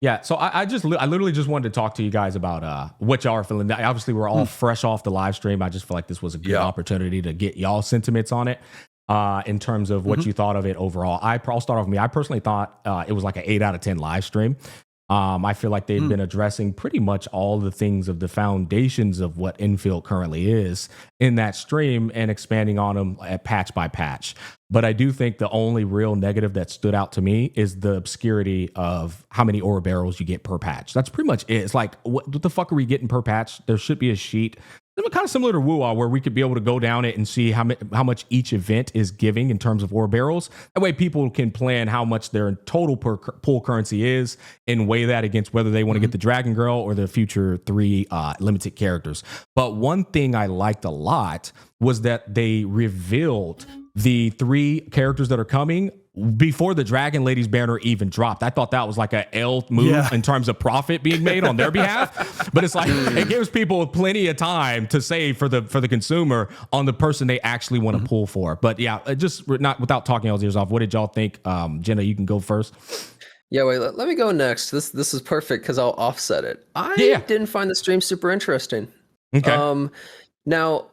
Yeah, so I literally just wanted to talk to you guys about what y'all are feeling. Obviously, we're all fresh off the live stream. I just feel like this was a good opportunity to get y'all sentiments on it in terms of what you thought of it overall. I'll start off with me. I personally thought it was like an 8 out of 10 live stream. I feel like they've been addressing pretty much all the things of the foundations of what Endfield currently is in that stream and expanding on them at patch by patch. But I do think the only real negative that stood out to me is the obscurity of how many ore barrels you get per patch. That's pretty much it. It's like, what the fuck are we getting per patch? There should be a sheet. Kind of similar to Wuwa, where we could be able to go down it and see how much each event is giving in terms of ore barrels. That way people can plan how much their total pool currency is and weigh that against whether they want to get the Dragon Girl or the future 3 limited characters. But one thing I liked a lot was that they revealed the 3 characters that are coming before the Dragon Lady's banner even dropped. I thought that was like a L move in terms of profit being made on their behalf. But it's like it gives people plenty of time to save for the consumer on the person they actually want to pull for. But yeah, just not without talking y'all's ears off. What did y'all think? Jenna, you can go first. Yeah, wait, let me go next. This is perfect because I'll offset it. I didn't find the stream super interesting. Okay. Now,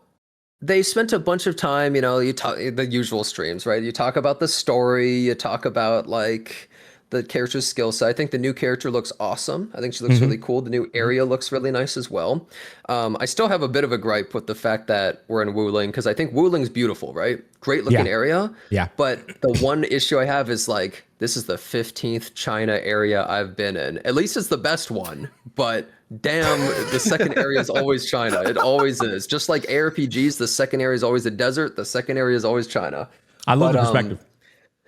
they spent a bunch of time, you talk the usual streams, right? You talk about the story, you talk about like the character's skill set. I think the new character looks awesome. I think she looks really cool. The new area looks really nice as well. I still have a bit of a gripe with the fact that we're in Wuling because I think Wuling's beautiful, right? Great looking area. Yeah. But the one issue I have is like, this is the 15th China area I've been in. At least it's the best one, but damn, the second area is always China. It always is. Just like ARPGs, the second area is always a desert. The second area is always China. I love the perspective.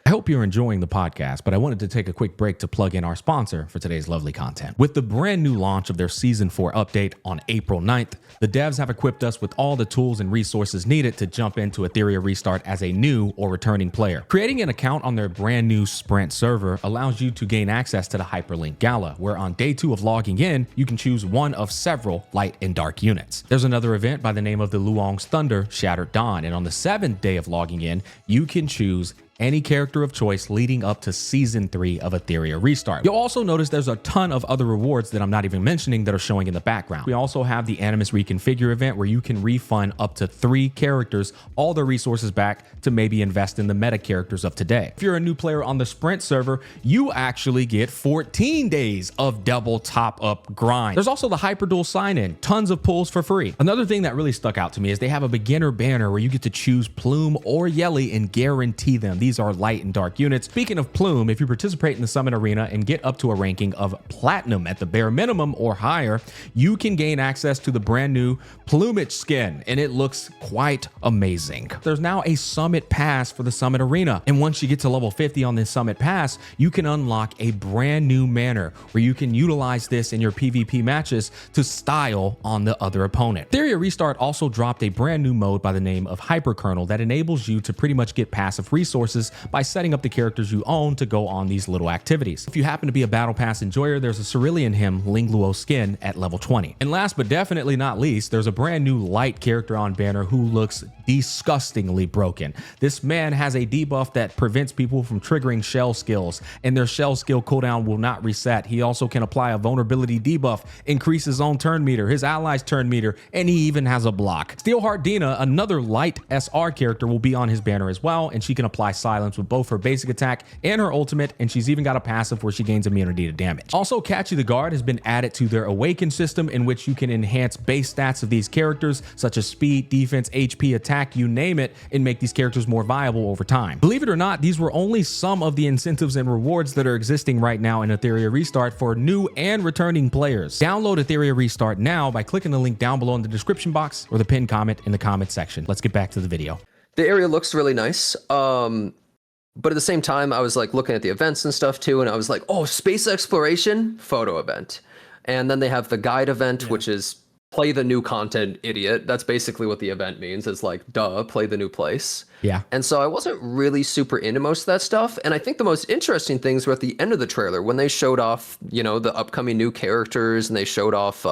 I hope you're enjoying the podcast, but I wanted to take a quick break to plug in our sponsor for today's lovely content. With the brand new launch of their Season 4 update on April 9th, the devs have equipped us with all the tools and resources needed to jump into Etheria Restart as a new or returning player. Creating an account on their brand new Sprint server allows you to gain access to the Hyperlink Gala, where on day 2 of logging in, you can choose one of several light and dark units. There's another event by the name of the Luong's Thunder Shattered Dawn, and on the 7th day of logging in, you can choose any character of choice leading up to Season 3 of Etheria Restart. You'll also notice there's a ton of other rewards that I'm not even mentioning that are showing in the background. We also have the Animus Reconfigure event where you can refund up to 3 characters all their resources back to maybe invest in the meta characters of today. If you're a new player on the Sprint server, you actually get 14 days of double top-up grind. There's also the Hyperduel sign-in, tons of pulls for free. Another thing that really stuck out to me is they have a beginner banner where you get to choose Plume or Yelly and guarantee them. These are light and dark units. Speaking of Plume, if you participate in the Summit Arena and get up to a ranking of Platinum at the bare minimum or higher, you can gain access to the brand new Plumage skin, and it looks quite amazing. There's now a Summit Pass for the Summit Arena, and once you get to level 50 on this Summit Pass, you can unlock a brand new manner where you can utilize this in your PvP matches to style on the other opponent. Etheria Restart also dropped a brand new mode by the name of Hyperkernel that enables you to pretty much get passive resources by setting up the characters you own to go on these little activities. If you happen to be a Battle Pass enjoyer, there's a Cerulean Hymn Lingluo skin at level 20. And last but definitely not least, there's a brand new light character on banner who looks disgustingly broken. This man has a debuff that prevents people from triggering shell skills, and their shell skill cooldown will not reset. He also can apply a vulnerability debuff, increase his own turn meter, his allies' turn meter, and he even has a block. Steelheart Dina, another light SR character, will be on his banner as well, and she can apply silence with both her basic attack and her ultimate, and she's even got a passive where she gains immunity to damage. Also, Catchy the Guard has been added to their Awaken system, in which you can enhance base stats of these characters, such as speed, defense, HP, attack, you name it, and make these characters more viable over time. Believe it or not, these were only some of the incentives and rewards that are existing right now in Etheria Restart for new and returning players. Download Etheria Restart now by clicking the link down below in the description box or the pinned comment in the comment section. Let's get back to the video. The area looks really nice. But at the same time, I was like looking at the events and stuff too, and I was like, oh, space exploration photo event. And then they have the guide event, which is play the new content, idiot. That's basically what the event means. It's like, duh, play the new place. Yeah. And so I wasn't really super into most of that stuff. And I think the most interesting things were at the end of the trailer when they showed off, the upcoming new characters, and they showed off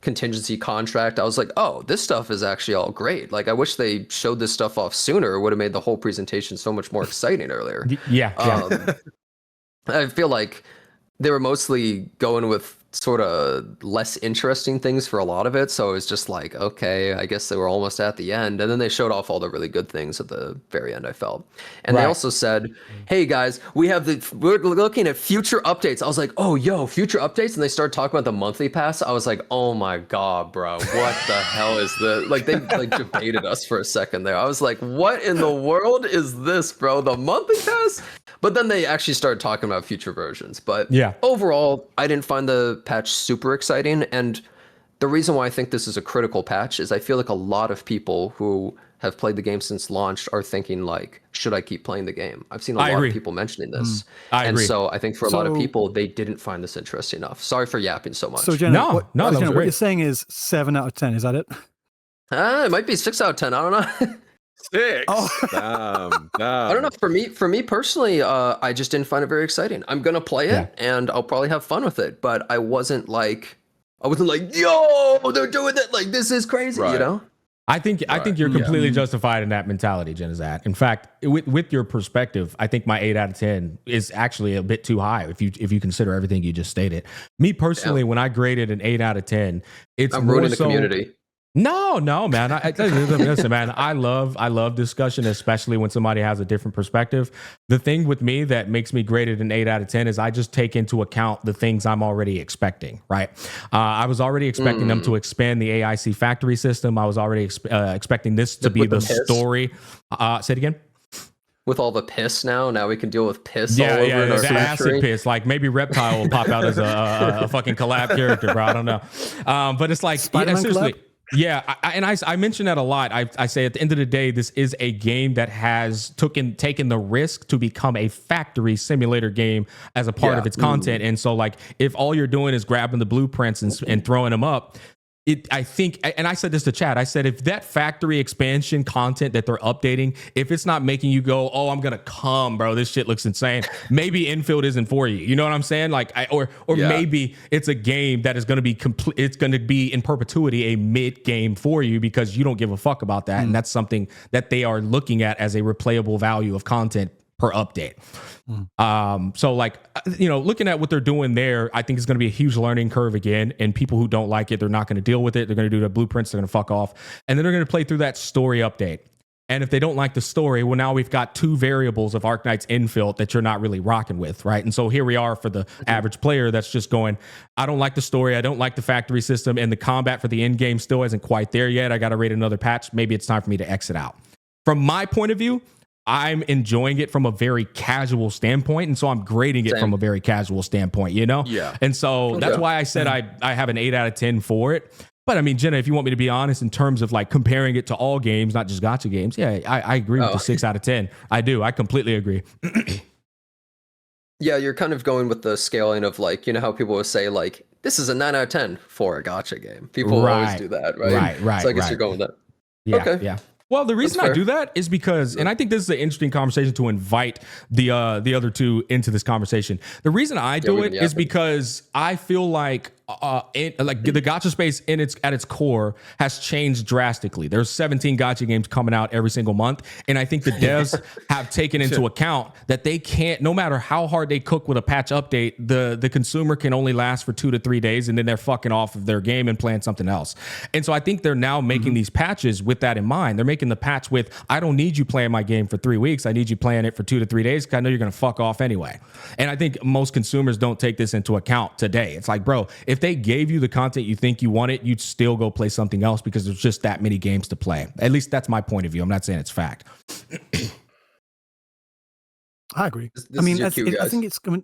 contingency contract. I was like, oh, this stuff is actually all great. Like, I wish they showed this stuff off sooner. It would have made the whole presentation so much more exciting earlier. Yeah. I feel like they were mostly going with sort of less interesting things for a lot of it. So it was just like, okay, I guess they were almost at the end. And then they showed off all the really good things at the very end, I felt. And they Right. also said, hey guys, we're looking at future updates. I was like, oh, yo, future updates. And they started talking about the monthly pass. I was like, oh my God, bro, what the hell is this? Like they like debated us for a second there. I was like, what in the world is this, bro? The monthly pass? But then they actually started talking about future versions. But Yeah. overall, I didn't find the patch super exciting. And the reason why I think this is a critical patch is I feel like a lot of people who have played the game since launch are thinking like, should I keep playing the game? I've seen a lot agree. of people mentioning this. I And agree. so I think for a lot of So- people, they didn't find this interesting enough. Sorry for yapping so much. So Jenna, No, what, no, that was Jenna, what great. you're saying is 7 out of 10. Is that it? It might be 6 out of 10. I don't know. 6. Oh. Damn, damn. I don't know. For me personally, I just didn't find it very exciting. I'm gonna play it and I'll probably have fun with it, but I wasn't like, yo, they're doing that. Like, this is crazy, you Right. know? I think you're completely justified in that mentality, Genizat. In fact, with your perspective, I think my 8 out of 10 is actually a bit too high if you consider everything you just stated. Me personally, when I graded an 8 out of 10, it's I'm more ruining the so- community. No, man. Listen, man. I love discussion, especially when somebody has a different perspective. The thing with me that makes me grade it an 8 out of 10 is I just take into account the things I'm already expecting. Right? I was already expecting them to expand the AIC factory system. I was already expecting this to be With the the piss? story. Say it again. With all the piss now we can deal with piss Yeah, all over yeah, in our the acid factory. piss. Like maybe Reptile will pop out as a fucking collab character, bro. I don't know. But it's like, Spider-Man seriously. collab? Yeah, I mention that a lot. I say at the end of the day, this is a game that has taken the risk to become a factory simulator game as a part of its content. And so, like, if all you're doing is grabbing the blueprints and throwing them up, I think, and I said this to Chad, I said, if that factory expansion content that they're updating, if it's not making you go, oh, I'm going to come, bro, this shit looks insane. Maybe Infield isn't for you. You know what I'm saying? Like, or maybe it's a game that is going to be complete. It's going to be in perpetuity a mid game for you because you don't give a fuck about that. And that's something that they are looking at as a replayable value of content per update. So like, looking at what they're doing there, I think it's going to be a huge learning curve again. And people who don't like it, they're not going to deal with it. They're going to do the blueprints. They're going to fuck off. And then they're going to play through that story update. And if they don't like the story, well, now we've got 2 variables of Arknights Endfield that you're not really rocking with, right? And so here we are for the average player that's just going, I don't like the story. I don't like the factory system. And the combat for the end game still isn't quite there yet. I got to rate another patch. Maybe it's time for me to exit out. From my point of view, I'm enjoying it from a very casual standpoint. And so I'm grading it from a very casual standpoint, Yeah. And so that's why I said I have an 8 out of 10 for it. But I mean, Jenna, if you want me to be honest in terms of like comparing it to all games, not just gacha games, yeah, I agree with the 6 out of 10. I do. I completely agree. Yeah, you're kind of going with the scaling of like, you know how people would say like, this is a 9 out of 10 for a gacha game. People will always do that, right? Right. So I guess you're going with that. Yeah, Okay. yeah. Well, the reason That's I fair. do that is because, and I think this is an interesting conversation to invite the other two into this conversation. The reason I do we it can is yap it. because I feel like the gacha space at its core has changed drastically. There's 17 gacha games coming out every single month, and I think the devs have taken into account that they can't, no matter how hard they cook with a patch update, the consumer can only last for 2 to 3 days, and then they're fucking off of their game and playing something else. And so I think they're now making these patches with that in mind. They're making the patch with, I don't need you playing my game for 3 weeks. I need you playing it for 2 to 3 days because I know you're going to fuck off anyway. And I think most consumers don't take this into account today. It's like, bro, if they gave you the content you think you wanted, you'd still go play something else because there's just that many games to play. At least that's my point of view. I'm not saying it's fact. I agree. This I mean, is your I, cue, I guys. think it's coming.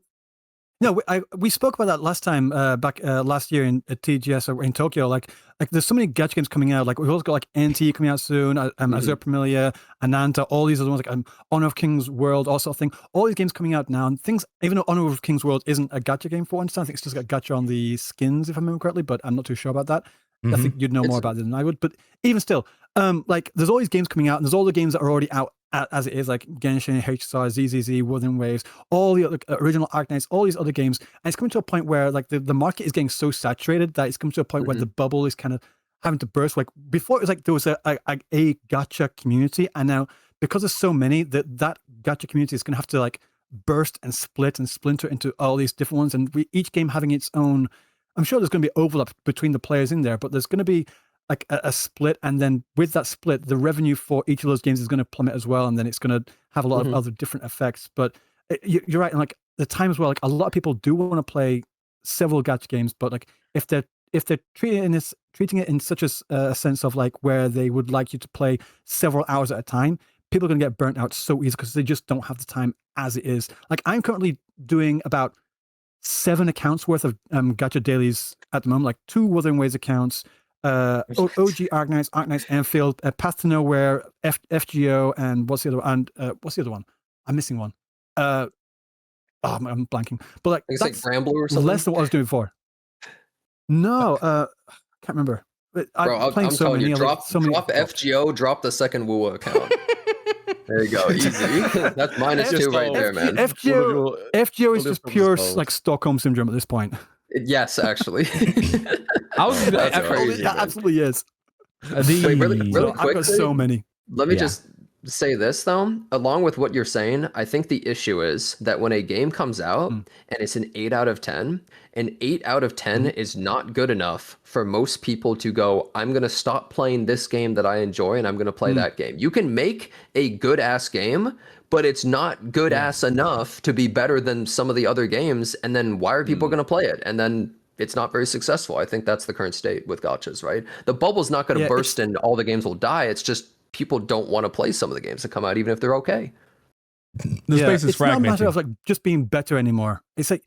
No, we spoke about that last time back last year at TGS or in Tokyo. Like there's so many gacha games coming out. Like we've also got like NT coming out soon, Azure Familia, Ananta, all these other ones like Honor of King's World, also thing. All these games coming out now, and things. Even though Honor of King's World isn't a gacha game for one, I think it's just got gacha on the skins, if I remember correctly. But I'm not too sure about that. I think you'd know more about it than I would. But even still, like there's all these games coming out, and there's all the games that are already out as it is, like Genshin, HSR, ZZZ, Wuthering Waves, all the other original Arknights, all these other games. And it's coming to a point where like the market is getting so saturated that it's coming to a point where the bubble is kind of having to burst. Like before, it was like there was a gacha community, and now because there's so many, that gacha community is going to have to like burst and split and splinter into all these different ones, and each game having its own. I'm sure there's going to be overlap between the players in there, but there's going to be like a split, and then with that split, the revenue for each of those games is going to plummet as well, and then it's going to have a lot of other different effects. But you're right, and like the time as well, like a lot of people do want to play several gacha games, but like if they're treating it in such a sense of like where they would like you to play several hours at a time, people are going to get burnt out so easy because they just don't have the time as it is. Like I'm currently doing about 7 accounts worth of gacha dailies at the moment, like 2 Wuthering Waves accounts, OG Arknights Endfield, Path to Nowhere, FGO, and what's the other one? I'm missing one. I'm blanking. But like that's like Rambler or something. Less than what I was doing before. No, can't remember. Bro, I'm so telling many. you, drop FGO, drop the second Woo account. There you go, easy. That's -2 right there, man. FGO is just pure like Stockholm syndrome at this point. Yes, actually. That's crazy. That absolutely is. Wait, really quick. I've got so many. Let me just say this though, along with what you're saying, I think the issue is that when a game comes out and it's an 8 out of 10, an 8 out of 10 is not good enough for most people to go, I'm going to stop playing this game that I enjoy and I'm going to play that game. You can make a good ass game, but it's not good ass enough to be better than some of the other games. And then why are people going to play it? And then it's not very successful. I think that's the current state with gachas, right? The bubble's not going to burst and all the games will die. It's just people don't want to play some of the games that come out, even if they're okay. The space is it's not a matter fragmented. of like just being better anymore. It's like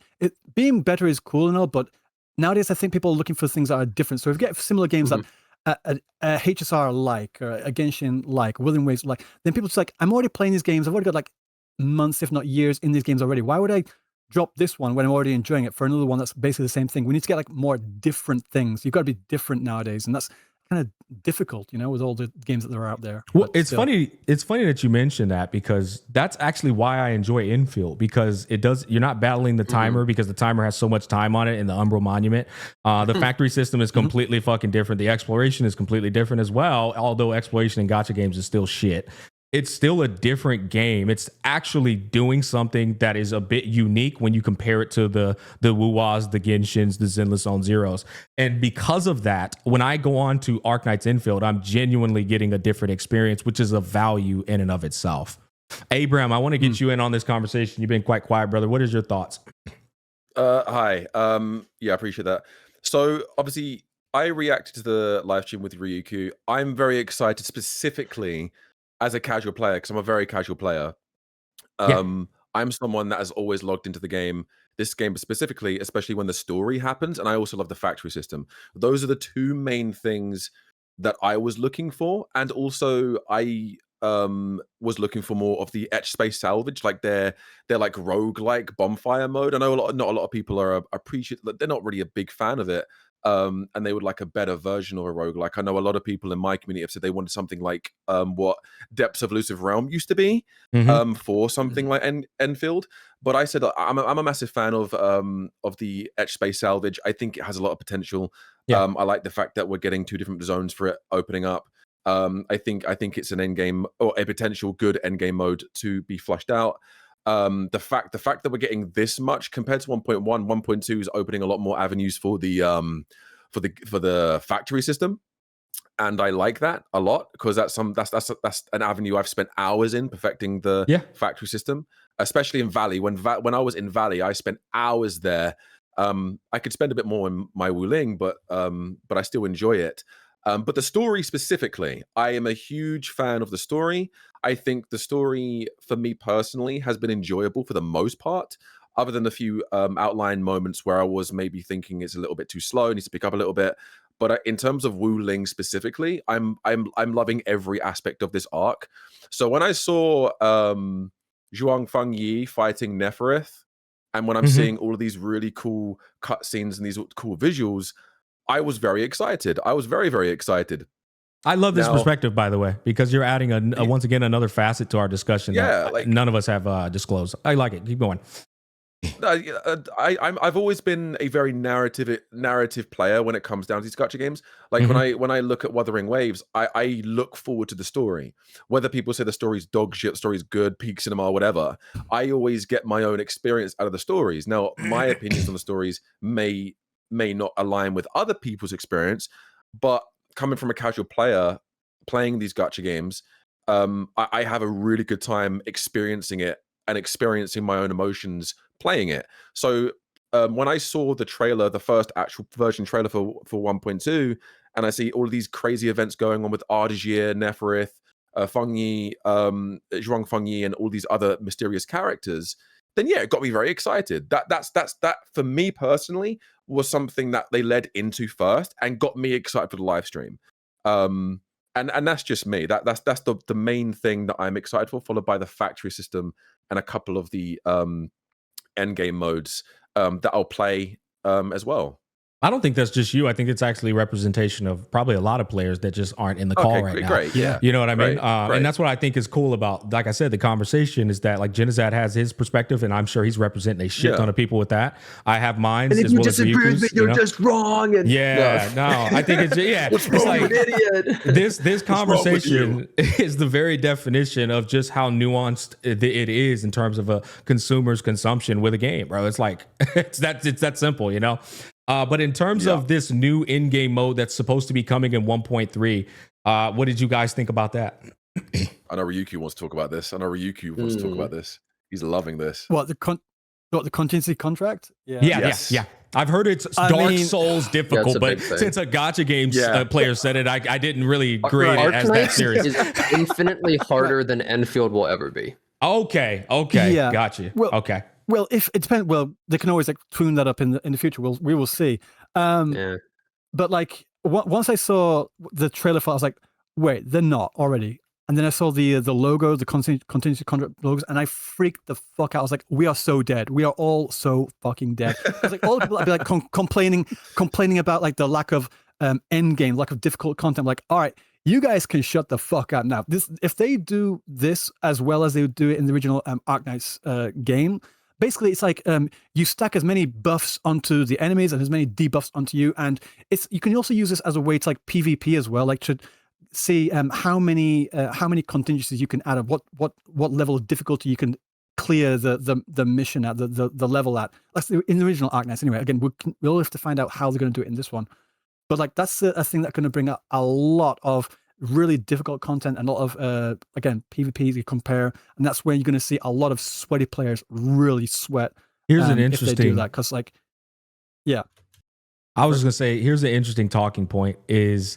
being better is cool and all, but nowadays I think people are looking for things that are different. So if you get similar games that a HSR like, or a Genshin like, Wuthering Waves like, then people just like, I'm already playing these games. I've already got like months, if not years, in these games already. Why would I drop this one when I'm already enjoying it for another one that's basically the same thing? We need to get like more different things. You've got to be different nowadays, and that's kind of difficult, with all the games that are out there. Well, it's funny that you mentioned that, because that's actually why I enjoy Endfield, because you're not battling the timer, because the timer has so much time on it in the Umbral Monument. The factory system is completely fucking different. The exploration is completely different as well, although exploration in gacha games is still shit. It's still a different game. It's actually doing something that is a bit unique when you compare it to the Wuwas, the Genshins, the Zenless Zone Zeros. And because of that, when I go on to Arknights Endfield, I'm genuinely getting a different experience, which is a value in and of itself. Abraham, I want to get you in on this conversation. You've been quite quiet, brother. What is your thoughts? Hi. Yeah, I appreciate that. So obviously, I reacted to the live stream with Ryuku. I'm very excited specifically as a casual player, because I'm a very casual player. I'm someone that has always logged into the game, this game specifically, especially when the story happens, and I also love the factory system. Those are the 2 main things that I was looking for, and also I was looking for more of the etch space salvage, like they're like roguelike bonfire mode. I know not a lot of people are they're not really a big fan of it. And they would like a better version of a roguelike. I know a lot of people in my community have said they wanted something like what Depths of Elusive Realm used to be for something like Enfield. But I said I'm a massive fan of the etch space salvage. I think it has a lot of potential. I like the fact that we're getting 2 different zones for it opening up. I think it's an endgame, or a potential good endgame mode to be flushed out. The fact that we're getting this much compared to 1.1, 1.2 is opening a lot more avenues for the factory system, and I like that a lot, because that's an avenue I've spent hours in perfecting the factory system, especially in Valley. When I was in Valley, I spent hours there. I could spend a bit more in my Wuling, but I still enjoy it. But the story specifically, I am a huge fan of the story. I think the story, for me personally, has been enjoyable for the most part, other than a few outline moments where I was maybe thinking it's a little bit too slow, needs to pick up a little bit. But in terms of Wuling specifically, I'm loving every aspect of this arc. So when I saw Zhuang Feng Yi fighting Nefereth, and when I'm seeing all of these really cool cutscenes and these cool visuals, I was very excited. I was very, very excited. I love this perspective, by the way, because you're adding once again another facet to our discussion that none of us have disclosed. I like it. Keep going. I've always been a very narrative player when it comes down to these gacha games. Like when I look at Wuthering Waves, I look forward to the story. Whether people say the story's dog shit, story's good, peak cinema, or whatever, I always get my own experience out of the stories. Now, my opinions on the stories may not align with other people's experience, but coming from a casual player playing these gacha games, I have a really good time experiencing it and experiencing my own emotions playing it. So when I saw the trailer, the first actual version trailer for 1.2, and I see all of these crazy events going on with Ardajir, Neferith, Fengyi, Zhuang Fengyi, and all these other mysterious characters, then yeah, it got me very excited. That for me personally was something that they led into first and got me excited for the live stream. And that's just me. That's the main thing that I'm excited for, followed by the factory system and a couple of the endgame modes that I'll play as well. I don't think that's just you. I think it's actually representation of probably a lot of players that just aren't in the call right now. Great, yeah. You know what I mean? Great. And that's what I think is cool about, like I said, the conversation is that like Genizad has his perspective, and I'm sure he's representing a shit ton of people with that. I have mine as well as Ryuku's. You're just wrong. And I think it's it's like idiot. This conversation is the very definition of just how nuanced it is in terms of a consumer's consumption with a game, bro. It's like it's that simple, you know. But in terms of this new in-game mode that's supposed to be coming in 1.3, what did you guys think about that? I know Ryuku wants to talk about this. He's loving this. What the contingency contract? Yeah. I've heard it's Dark Souls difficult, but since a Gacha Games player said it, I didn't really grade it as that serious. Is infinitely harder than Enfield will ever be. Okay, got you. Well, okay. Well, if it depends, well, they can always like tune that up in the future. We will see. But like once I saw the trailer for it, I was like, wait, they're not already. And then I saw the logo, the contingency contract logos, and I freaked the fuck out. I was like, we are so dead. We are all so fucking dead. I was like, all the people I'd be like complaining about like the lack of end game, lack of difficult content. I'm like, all right, you guys can shut the fuck up now. If they do this as well as they would do it in the original Arknights game. Basically, it's like you stack as many buffs onto the enemies and as many debuffs onto you, and you can also use this as a way to like PvP as well, like to see how many contingencies you can add, what level of difficulty you can clear the mission at, the level at. That's in the original Arknights anyway. Again, we'll have to find out how they're going to do it in this one, but like that's a thing that's going to bring up a lot of really difficult content and a lot of again PvP you compare, and that's where you're going to see a lot of sweaty players really sweat. Here's an interesting if they do that, because like I was just gonna say, here's an interesting talking point is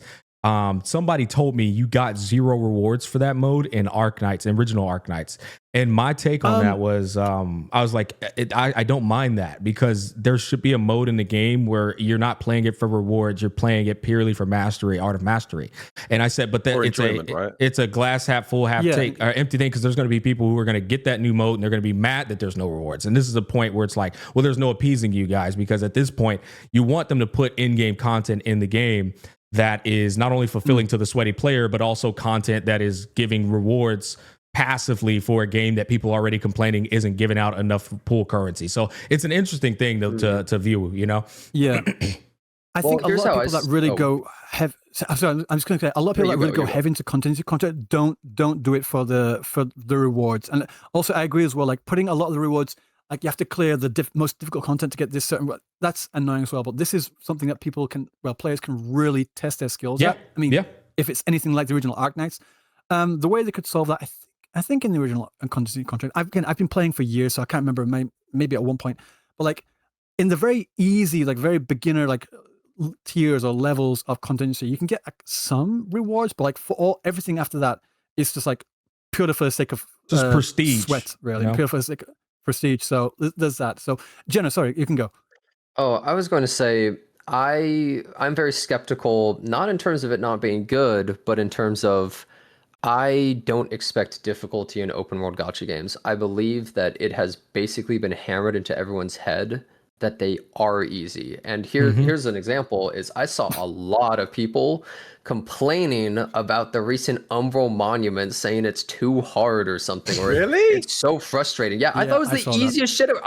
somebody told me you got 0 rewards for that mode in Arknights, original Arknights. And my take on that was, I was like, I don't mind that, because there should be a mode in the game where you're not playing it for rewards, you're playing it purely for mastery, art of mastery. And I said, but it's a glass half full, half take, or empty thing, because there's going to be people who are going to get that new mode and they're going to be mad that there's no rewards. And this is a point where it's like, well, there's no appeasing you guys, because at this point, you want them to put in-game content in the game that is not only fulfilling to the sweaty player, but also content that is giving rewards passively for a game that people are already complaining isn't giving out enough pool currency. So it's an interesting thing to view, you know? Yeah. I think a lot of people that really go heavy. I'm just going to say a lot of people that really go heavy into contingency content don't do it for the rewards. And also, I agree as well. Like putting a lot of the rewards, like you have to clear the most difficult content to get this certain. That's annoying as well. But this is something that players can really test their skills at. I mean, if it's anything like the original Arknights, the way they could solve that, I think in the original contingency contract, I've been playing for years, so I can't remember. Maybe at one point, but like in the very easy, like very beginner, like tiers or levels of contingency, you can get like, some rewards, but like for everything after that, it's just like pure for the sake of just prestige, sweat, really, you know? Pure for the sake of prestige. So there's that. So Jenna, sorry, you can go. Oh, I was going to say I'm very skeptical, not in terms of it not being good, but in terms of I don't expect difficulty in open world gacha games. I believe that it has basically been hammered into everyone's head that they are easy. And here's an example is I saw a lot of people complaining about the recent Umbral Monument, saying it's too hard or something. Or Really? It's so frustrating. Yeah, I thought it was the easiest shit ever.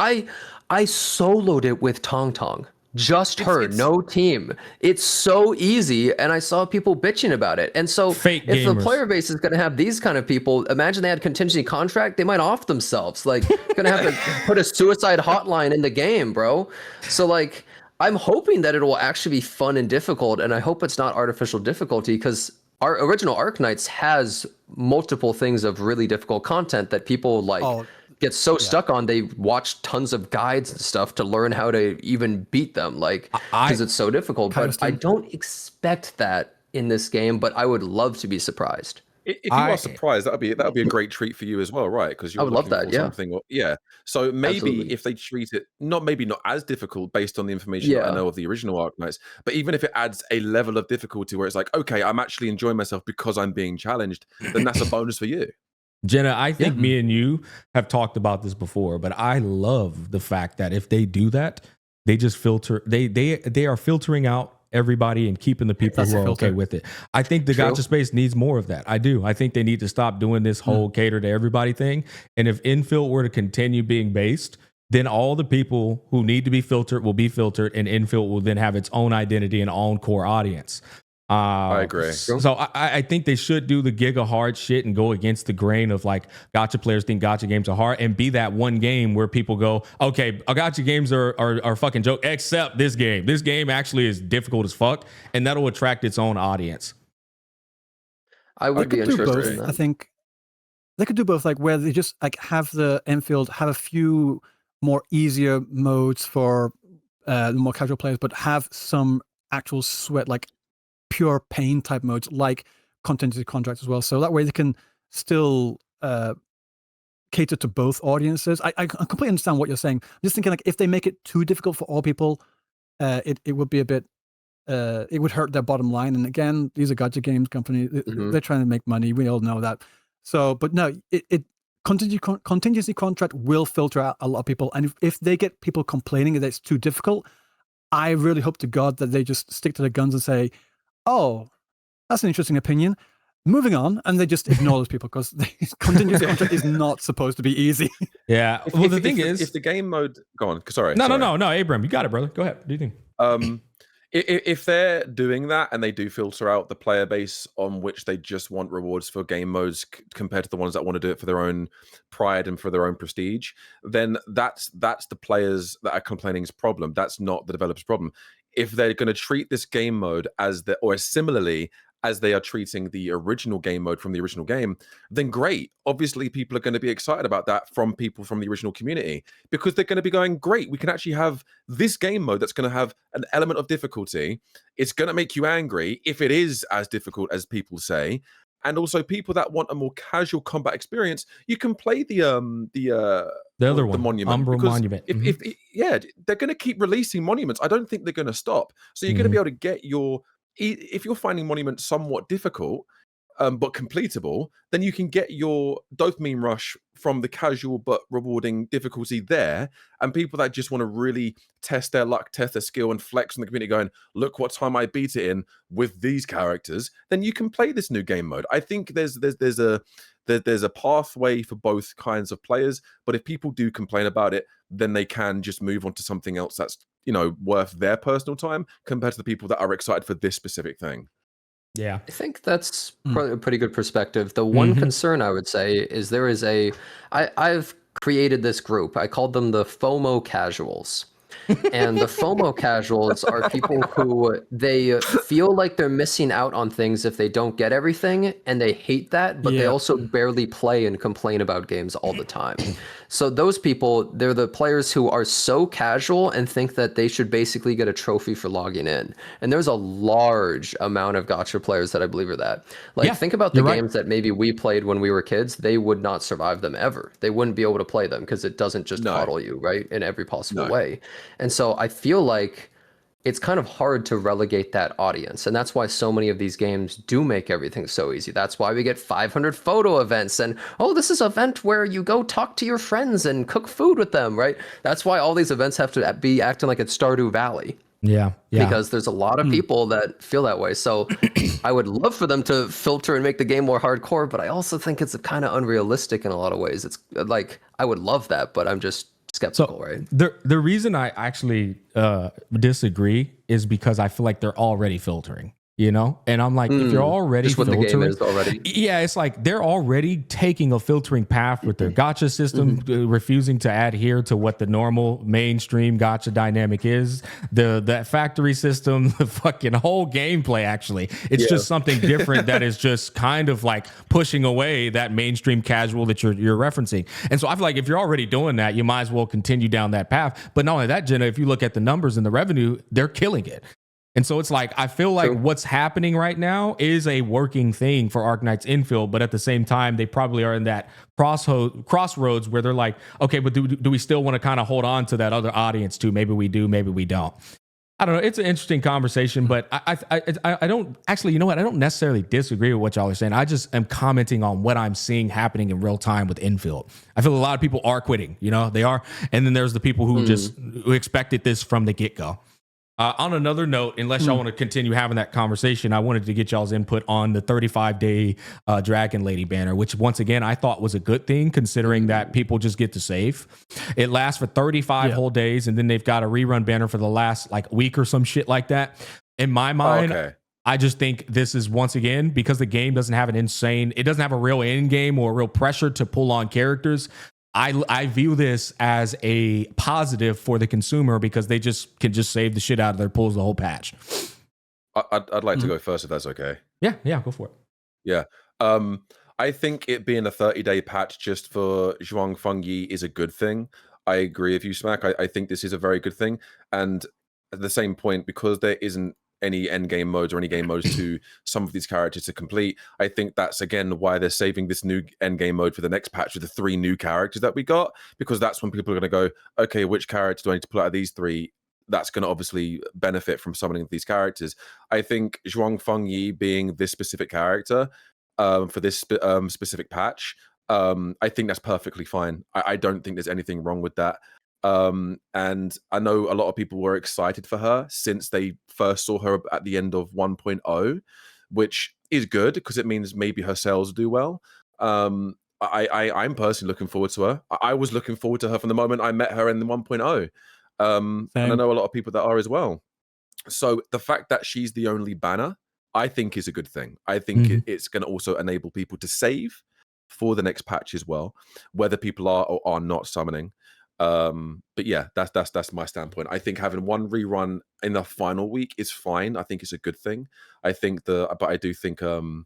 I soloed it with Tong Tong. Just her, it's- no team. It's so easy, and I saw people bitching about it. And so, Fake if the gamers. player base is going to have these kind of people, imagine they had contingency contract, they might off themselves. Like, going to have to put a suicide hotline in the game, bro. So, like, I'm hoping that it will actually be fun and difficult, and I hope it's not artificial difficulty because our original Arknights has multiple things of really difficult content that people like. Get so stuck on, they watch tons of guides and stuff to learn how to even beat them, like because it's so difficult. But I don't expect that in this game, but I would love to be surprised. If you are surprised, that'd be a great treat for you as well, right? Because you're I would love looking that, for yeah. something. Yeah. So maybe Absolutely. if they treat it maybe not as difficult based on the information that I know of the original Arknights, but even if it adds a level of difficulty where it's like, okay, I'm actually enjoying myself because I'm being challenged, then that's a bonus for you. Jenna, I think me and you have talked about this before, but I love the fact that if they do that, they just filter. They are filtering out everybody and keeping the people who are okay with it. I think the gacha space needs more of that. I do. I think they need to stop doing this whole cater to everybody thing. And if Endfield were to continue being based, then all the people who need to be filtered will be filtered, and Endfield will then have its own identity and own core audience. I agree. So I think they should do the giga hard shit and go against the grain of like gacha players think gacha games are hard, and be that one game where people go, okay, gacha games are fucking joke, except this game. This game actually is difficult as fuck, and that'll attract its own audience. I would be interested in that. I think they could do both, like where they just like have the Enfield have a few more easier modes for the more casual players, but have some actual sweat, like pure pain type modes like contingency contracts as well, so that way they can still cater to both audiences. I completely understand what you're saying. I'm just thinking like if they make it too difficult for all people, it would be a bit it would hurt their bottom line. And again, these are gacha games company, they're trying to make money, we all know that. So but no, contingency contract will filter out a lot of people, and if they get people complaining that it's too difficult, I really hope to God that they just stick to their guns and say, oh, that's an interesting opinion, moving on, and they just ignore those people because contingency contract is not supposed to be easy. Yeah. Well, the thing is, if the game mode, go on. Sorry. No, Abram, you got it, brother. Go ahead. What do you think? If they're doing that and they do filter out the player base on which they just want rewards for game modes compared to the ones that want to do it for their own pride and for their own prestige, then that's the players that are complaining problem. That's not the developer's problem. If they're going to treat this game mode as similarly as they are treating the original game mode from the original game, then great. Obviously, people are going to be excited about that from people from the original community, because they're going to be going, great, we can actually have this game mode that's going to have an element of difficulty. It's going to make you angry if it is as difficult as people say. And also people that want a more casual combat experience, you can play the other one, the monument. Umbral Monument. If they're going to keep releasing monuments. I don't think they're going to stop. So you're going to be able to get if you're finding monuments somewhat difficult, but completable, then you can get your dopamine rush from the casual but rewarding difficulty there. And people that just want to really test their luck, test their skill, and flex on the community going, look what time I beat it in with these characters, then you can play this new game mode. I think there's a pathway for both kinds of players, but if people do complain about it, then they can just move on to something else that's worth their personal time compared to the people that are excited for this specific thing. Yeah, I think that's probably a pretty good perspective. The one concern I would say is I've created this group. I called them the FOMO casuals. And the FOMO casuals are people who they feel like they're missing out on things if they don't get everything, and they hate that, but they also barely play and complain about games all the time. So those people, they're the players who are so casual and think that they should basically get a trophy for logging in. And there's a large amount of gacha players that I believe are that. Like, think about the games that maybe we played when we were kids. They would not survive them ever. They wouldn't be able to play them because it doesn't just coddle you, right, in every possible way. And so I feel like it's kind of hard to relegate that audience. And that's why so many of these games do make everything so easy. That's why we get 500 photo events and, oh, this is an event where you go talk to your friends and cook food with them, right? That's why all these events have to be acting like it's Stardew Valley. Yeah. Because there's a lot of people that feel that way. So I would love for them to filter and make the game more hardcore, but I also think it's kind of unrealistic in a lot of ways. It's like, I would love that, but I'm just skeptical, right? The reason I actually disagree is because I feel like they're already filtering, you know? And I'm like, if you're already Just what the game filtering, is already. yeah, it's like they're already taking a filtering path with their gacha system, refusing to adhere to what the normal mainstream gacha dynamic is. That factory system, the fucking whole gameplay, actually, it's just something different that is just kind of like pushing away that mainstream casual that you're referencing. And so I feel like if you're already doing that, you might as well continue down that path. But not only that, Jenna, if you look at the numbers and the revenue, they're killing it. And so it's like, I feel like what's happening right now is a working thing for Arknights Endfield, but at the same time, they probably are in that crossroads where they're like, okay, but do we still want to kind of hold on to that other audience too? Maybe we do, maybe we don't. I don't know. It's an interesting conversation, but I don't actually, you know what? I don't necessarily disagree with what y'all are saying. I just am commenting on what I'm seeing happening in real time with Endfield. I feel a lot of people are quitting, you know, they are. And then there's the people who who expected this from the get-go. On another note, unless y'all want to continue having that conversation, I wanted to get y'all's input on the 35-day Dragon Lady banner, which once again, I thought was a good thing considering that people just get to save. It lasts for 35 whole days, and then they've got a rerun banner for the last like week or some shit like that. In my mind, I just think this is once again, because the game doesn't have it doesn't have a real end game or a real pressure to pull on characters. I view this as a positive for the consumer because they can save the shit out of their pulls the whole patch. I'd like to go first if that's okay. Yeah, go for it. Yeah. I think it being a 30-day patch just for Zhuang Fengyi is a good thing. I agree with you, Smack. I think this is a very good thing. And at the same point, because there isn't any endgame modes or any game modes to some of these characters to complete, I think that's again why they're saving this new endgame mode for the next patch with the 3 new characters that we got, because that's when people are going to go, okay, which character do I need to pull out of these 3? That's going to obviously benefit from summoning these characters. I think Zhuang Fengyi being this specific character for this specific patch, I think that's perfectly fine. I don't think there's anything wrong with that. And I know a lot of people were excited for her since they first saw her at the end of 1.0, which is good because it means maybe her sales do well. I'm personally looking forward to her. I was looking forward to her from the moment I met her in the 1.0. And I know a lot of people that are as well. So the fact that she's the only banner, I think is a good thing. I think it's going to also enable people to save for the next patch as well, whether people are or are not summoning. But yeah, that's my standpoint. I think having one rerun in the final week is fine. I think it's a good thing. I do think Zhuang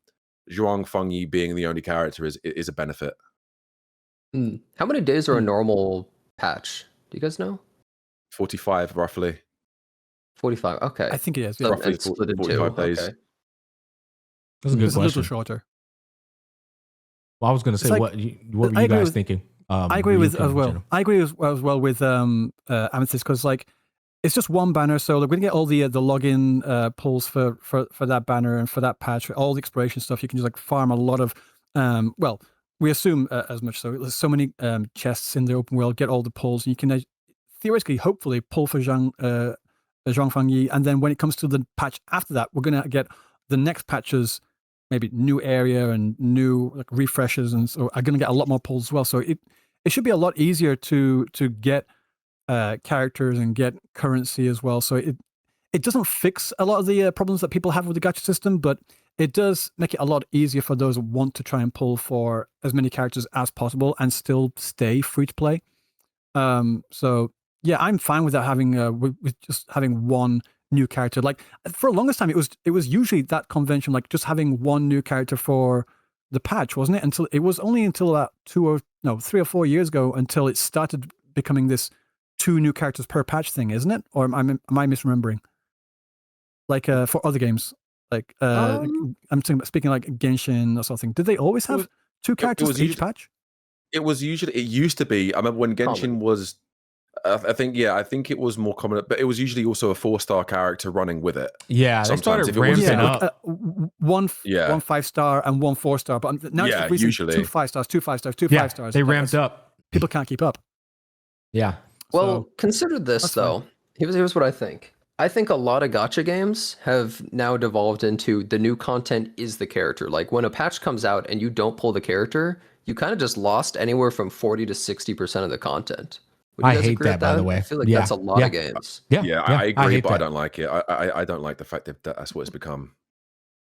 Fengyi being the only character is a benefit. How many days are a normal patch? Do you guys know? 45 roughly. 45. Okay. I think it is. So, Yeah. Roughly and split in 45 two. days. Okay. That's a good It's a question. little shorter. Well, I was going to say, like- what were you guys thinking? I agree with as well. Jenna? I agree as well with Amethyst, because like it's just one banner, so we're going to get all the login pulls for that banner and for that patch, all the exploration stuff. You can just like farm a lot of well, we assume as much. So there's so many chests in the open world. Get all the pulls, and you can theoretically, hopefully, pull for Zhuang Fengyi, and then when it comes to the patch after that, we're going to get the next patches. Maybe new area and new like refreshes, and so are going to get a lot more pulls as well. So it should be a lot easier to get characters and get currency as well. So it doesn't fix a lot of the problems that people have with the gacha system, but it does make it a lot easier for those who want to try and pull for as many characters as possible and still stay free to play. So yeah, I'm fine with that having with just having one new character. Like for the longest time, it was usually that convention, like just having one new character for the patch, wasn't it? Until it was only until about 3 or 4 years ago until it started becoming this 2 new characters per patch thing, isn't it? Or am I misremembering? Like for other games, like I'm speaking like Genshin or something. Did they always have 2 characters for each patch? It used to be. I remember when Genshin was. I think it was more common, but it was usually also a 4-star character running with it. Yeah, they started ramping up. One 5-star and 1 4-star, but now it's usually 2 5-stars, 2 5-stars, 2 5-stars. They ramped up. People can't keep up. Yeah. Well, consider this though. Here's what I think. I think a lot of gacha games have now devolved into the new content is the character. Like when a patch comes out and you don't pull the character, you kind of just lost anywhere from 40 to 60% of the content, Would you I guys hate agree that, with by that? the way. I feel like Yeah, that's a lot yeah. of games. Yeah, Yeah, I agree, hate but I that. don't like it. I don't like the fact that that's what it's become.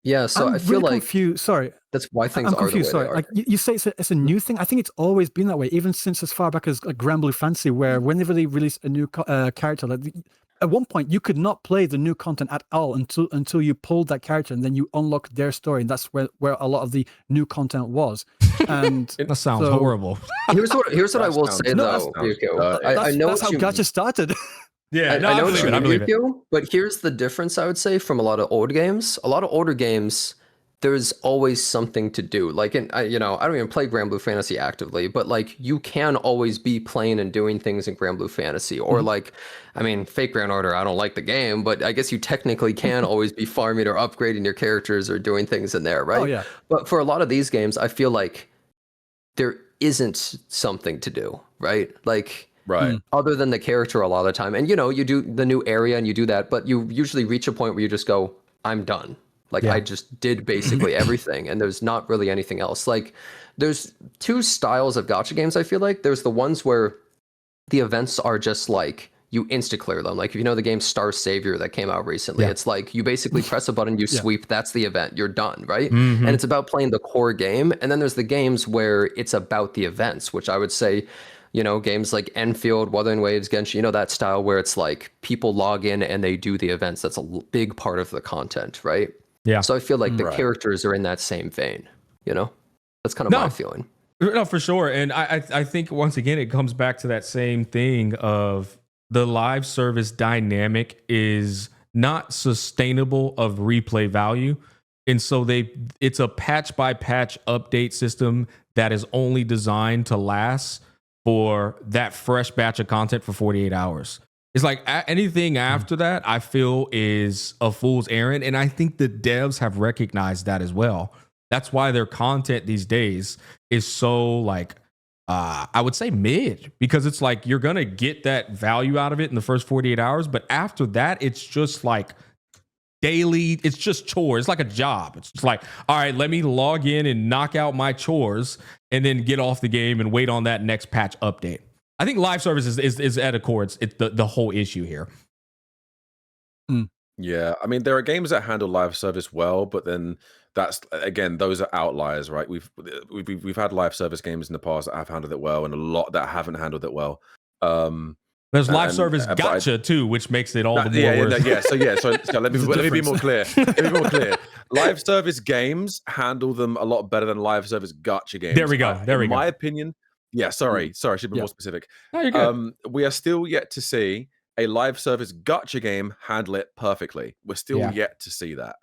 Yeah, so I'm I feel really like confused. Sorry, that's why things I'm are the confused. way Sorry, they are. like you say it's a new thing. I think it's always been that way, even since as far back as like Grand Blue Fantasy, where whenever they release a new character, like at one point you could not play the new content at all until you pulled that character, and then you unlock their story, and that's where a lot of the new content was. And That sounds so- horrible. Here's what I will sounds- say No, though, sounds Ryuko. dirty. I know that's how what you Gacha started. Yeah, I know what you I mean, believe it. Ryuko, but here's the difference I would say from a lot of old games. A lot of older games, there's always something to do. Like, I don't even play Grand Blue Fantasy actively, but like you can always be playing and doing things in Grand Blue Fantasy. Or like, I mean, Fate Grand Order, I don't like the game, but I guess you technically can always be farming or upgrading your characters or doing things in there, right? Oh yeah. But for a lot of these games, I feel like there isn't something to do, right? Like, Right. other than the character a lot of the time. And you do the new area and you do that, but you usually reach a point where you just go, I'm done. Like Yeah. I just did basically everything and there's not really anything else. Like there's two styles of gacha games, I feel like. There's the ones where the events are just like you insta clear them. Like if you know the game Star Savior that came out recently, Yeah. it's like you basically press a button, you Yeah. sweep, that's the event, you're done, right? Mhm. And it's about playing the core game. And then there's the games where it's about the events, which I would say, games like Enfield, Wuthering Waves, Genshin, that style where it's like people log in and they do the events. That's a big part of the content, right? Yeah. So I feel like the Right. characters are in that same vein, That's kind of my feeling. No, for sure. And I think once again, it comes back to that same thing of the live service dynamic is not sustainable of replay value. And so it's a patch by patch update system that is only designed to last for that fresh batch of content for 48 hours. It's like anything after that, I feel is a fool's errand. And I think the devs have recognized that as well. That's why their content these days is so like, I would say mid, because it's like you're going to get that value out of it in the first 48 hours. But after that, it's just like daily, it's just chores. It's like a job. It's just like, all right, let me log in and knock out my chores and then get off the game and wait on that next patch update. I think live service is at a core. It's the whole issue here. Yeah, I mean, there are games that handle live service well, but then that's again, those are outliers, right? We've had live service games in the past that have handled it well, and a lot that haven't handled it well. There's live and- service but Gacha too, which makes it all the more yeah, worse. So let me be more clear. Let me be more clear. Live service games handle them a lot better than live service gacha games. There we go. In my opinion. Yeah, sorry, I should be more specific. No, you're good. We are still yet to see a live service gacha game handle it perfectly. We're still yet to see that.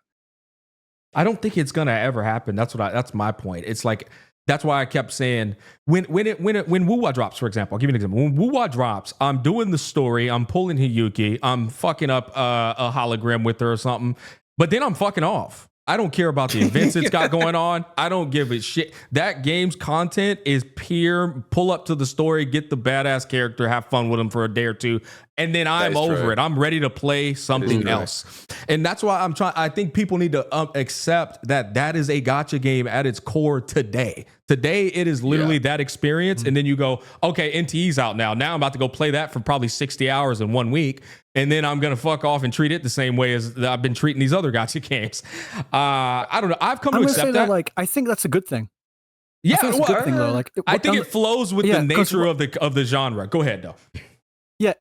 I don't think it's gonna ever happen. That's my point. It's like that's why I kept saying when Wuwa drops, for example, I'll give you an example. When Wuwa drops, I'm doing the story, I'm pulling Hiyuki, I'm fucking up a hologram with her or something, but then I'm fucking off. I don't care about the events it's got going on. I don't give a shit. That game's content is pure pull up to the story, get the badass character, have fun with him for a day or two, and then I'm over it. I'm ready to play something else. And that's why I think people need to accept that is a gacha game at its core today. Today, it is literally that experience. And then you go, okay, NTE's out now. Now I'm about to go play that for probably 60 hours in 1 week. And then I'm going to fuck off and treat it the same way as I've been treating these other gacha games. I don't know. I've come to accept that. Like, I think that's a good thing. Yeah, I think it's a good thing though. Like, I think it flows with the nature of the genre. Go ahead, though. Yeah,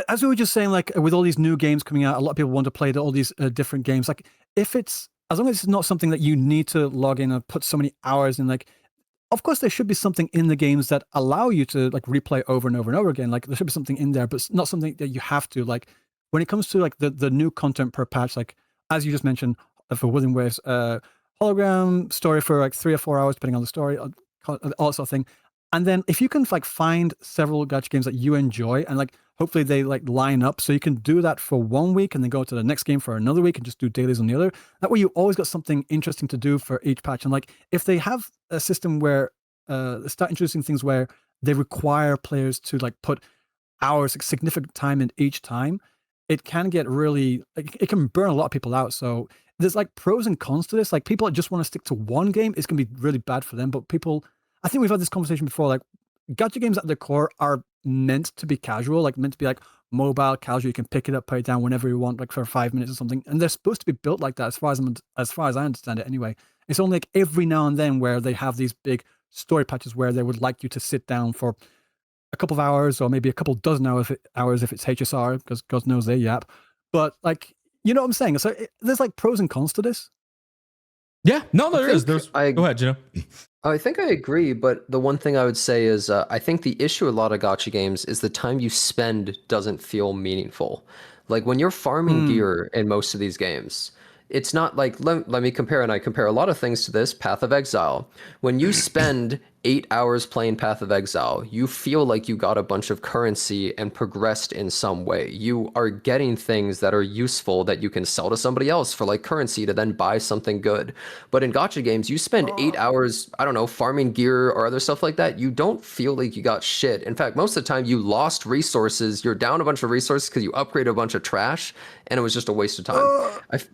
as we were just saying, like with all these new games coming out, a lot of people want to play all these different games. Like, if it's as long as it's not something that you need to log in and put so many hours in, like, of course there should be something in the games that allow you to like replay over and over and over again. Like, there should be something in there, but it's not something that you have to. Like, when it comes to like the new content per patch, like as you just mentioned for Wuthering Waves, hologram story for like 3 or 4 hours, depending on the story, all that sort of thing. And then if you can like find several gacha games that you enjoy and like hopefully they like line up so you can do that for 1 week and then go to the next game for another week and just do dailies on the other. That way you always got something interesting to do for each patch. And like if they have a system where they start introducing things where they require players to like put hours, like, significant time in each time, it can get really, like, it can burn a lot of people out. So there's like pros and cons to this. Like people that just want to stick to one game, it's going to be really bad for them. But people, I think we've had this conversation before, like gacha games at their core are meant to be casual, like meant to be like mobile casual. You can pick it up, put it down whenever you want, like for 5 minutes or something. And they're supposed to be built like that, as far as I understand it. Anyway, it's only like every now and then where they have these big story patches where they would like you to sit down for a couple of hours or maybe a couple dozen hours if it's HSR, because God knows they yap. But like, you know what I'm saying? So there's like pros and cons to this. Yeah, no, there is. Go ahead, Gino. I think I agree, but the one thing I would say is I think the issue with a lot of gacha games is the time you spend doesn't feel meaningful. Like when you're farming gear in most of these games, it's not like, let me compare, and I compare a lot of things to this, Path of Exile. When you spend 8 hours playing Path of Exile, you feel like you got a bunch of currency and progressed in some way. You are getting things that are useful that you can sell to somebody else for like currency to then buy something good. But in gacha games, you spend 8 hours, I don't know, farming gear or other stuff like that. You don't feel like you got shit. In fact, most of the time you lost resources. You're down a bunch of resources because you upgraded a bunch of trash, and it was just a waste of time.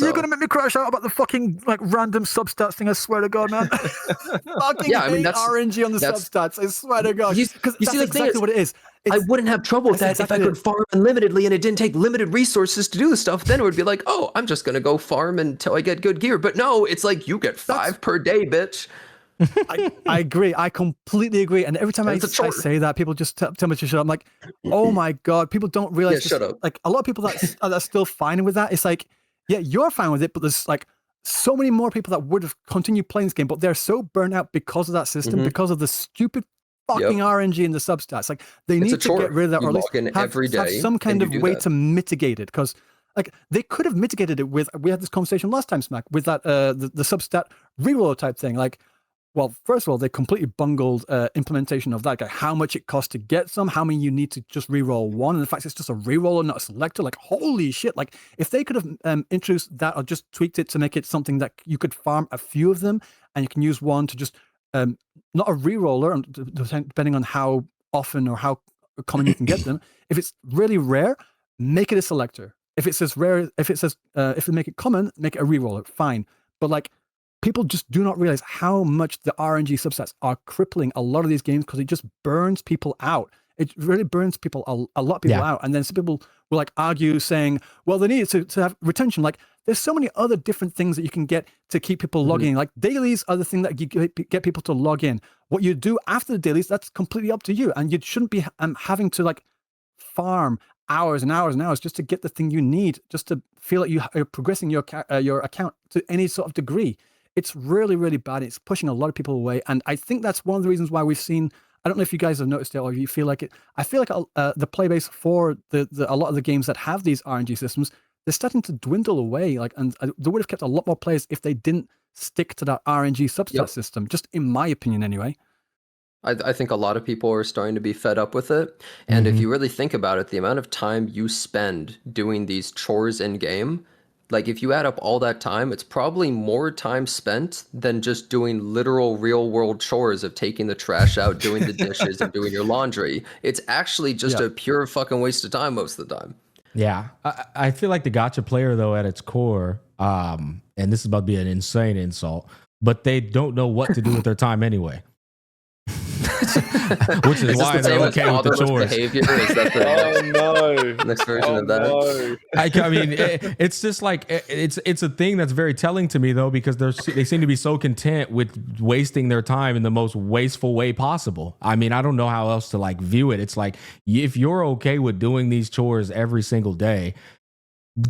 You're gonna make me crash out about the fucking like random substats thing. I swear to God, man. Fucking that's RNG on the substats. I swear to God. Because that's exactly what it is. I wouldn't have trouble with that if I could farm unlimitedly and it didn't take limited resources to do the stuff. Then it would be like, oh, I'm just gonna go farm until I get good gear. But no, it's like you get 5 per day, bitch. I agree. I completely agree. And every time I say that, people just tell me to shut up. I'm like, oh my God, people don't realize. Shut up. Like a lot of people that are still fine with that. It's like, yeah, you're fine with it, but there's like so many more people that would have continued playing this game, but they're so burnt out because of that system, because of the stupid fucking RNG in the substats. Like they need to get rid of that, or at least have some kind of way to mitigate it. Because like they could have mitigated it with, we had this conversation last time, Smack, with that the substat reroll type thing. Like, well, first of all, they completely bungled implementation of that. Like how much it costs to get some, how many you need to just reroll one, and the fact it's just a reroller, not a selector. Like holy shit! Like if they could have introduced that or just tweaked it to make it something that you could farm a few of them, and you can use one to just not a reroller, depending on how often or how common you can get them. If it's really rare, make it a selector. If it says rare, if they make it common, make it a reroller. Fine, but like. People just do not realize how much the RNG substats are crippling a lot of these games because it just burns people out. It really burns people, a lot of people out. And then some people will like argue saying, well, they need to have retention. Like there's so many other different things that you can get to keep people logging in. Like dailies are the thing that you get people to log in. What you do after the dailies, that's completely up to you. And you shouldn't be having to like farm hours and hours and hours just to get the thing you need, just to feel like you're progressing your account to any sort of degree. It's really, really bad. It's pushing a lot of people away. And I think that's one of the reasons why we've seen, I don't know if you guys have noticed it or you feel like it. I feel like the play base for a lot of the games that have these RNG systems, they're starting to dwindle away. Like, and they would have kept a lot more players if they didn't stick to that RNG substat system, just in my opinion anyway. I think a lot of people are starting to be fed up with it. And if you really think about it, the amount of time you spend doing these chores in game, like if you add up all that time, it's probably more time spent than just doing literal real world chores of taking the trash out, doing the dishes and doing your laundry. It's actually just a pure fucking waste of time most of the time. Yeah. I feel like the gacha player though at its core, and this is about to be an insane insult, but they don't know what to do with their time anyway. Which is why they're okay with the chores. Behavior? Is that the next version of that? No. I mean, it's just like it's a thing that's very telling to me though, because they seem to be so content with wasting their time in the most wasteful way possible. I mean, I don't know how else to like view it. It's like if you're okay with doing these chores every single day,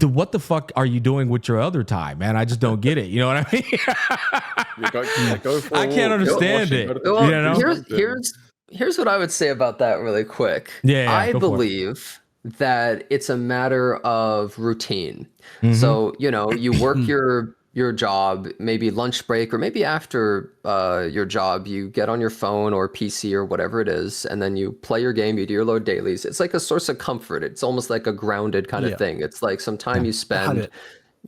what the fuck are you doing with your other time, man? I just don't get it. You know what I mean? Go for I can't understand it. Well, you know? Here's what I would say about that really quick. I believe that it's a matter of routine. So, you know, you work your job, maybe lunch break, or maybe after your job, you get on your phone or PC or whatever it is, and then you play your game, you do your load dailies. It's like a source of comfort. It's almost like a grounded kind of thing. It's like some time you spend,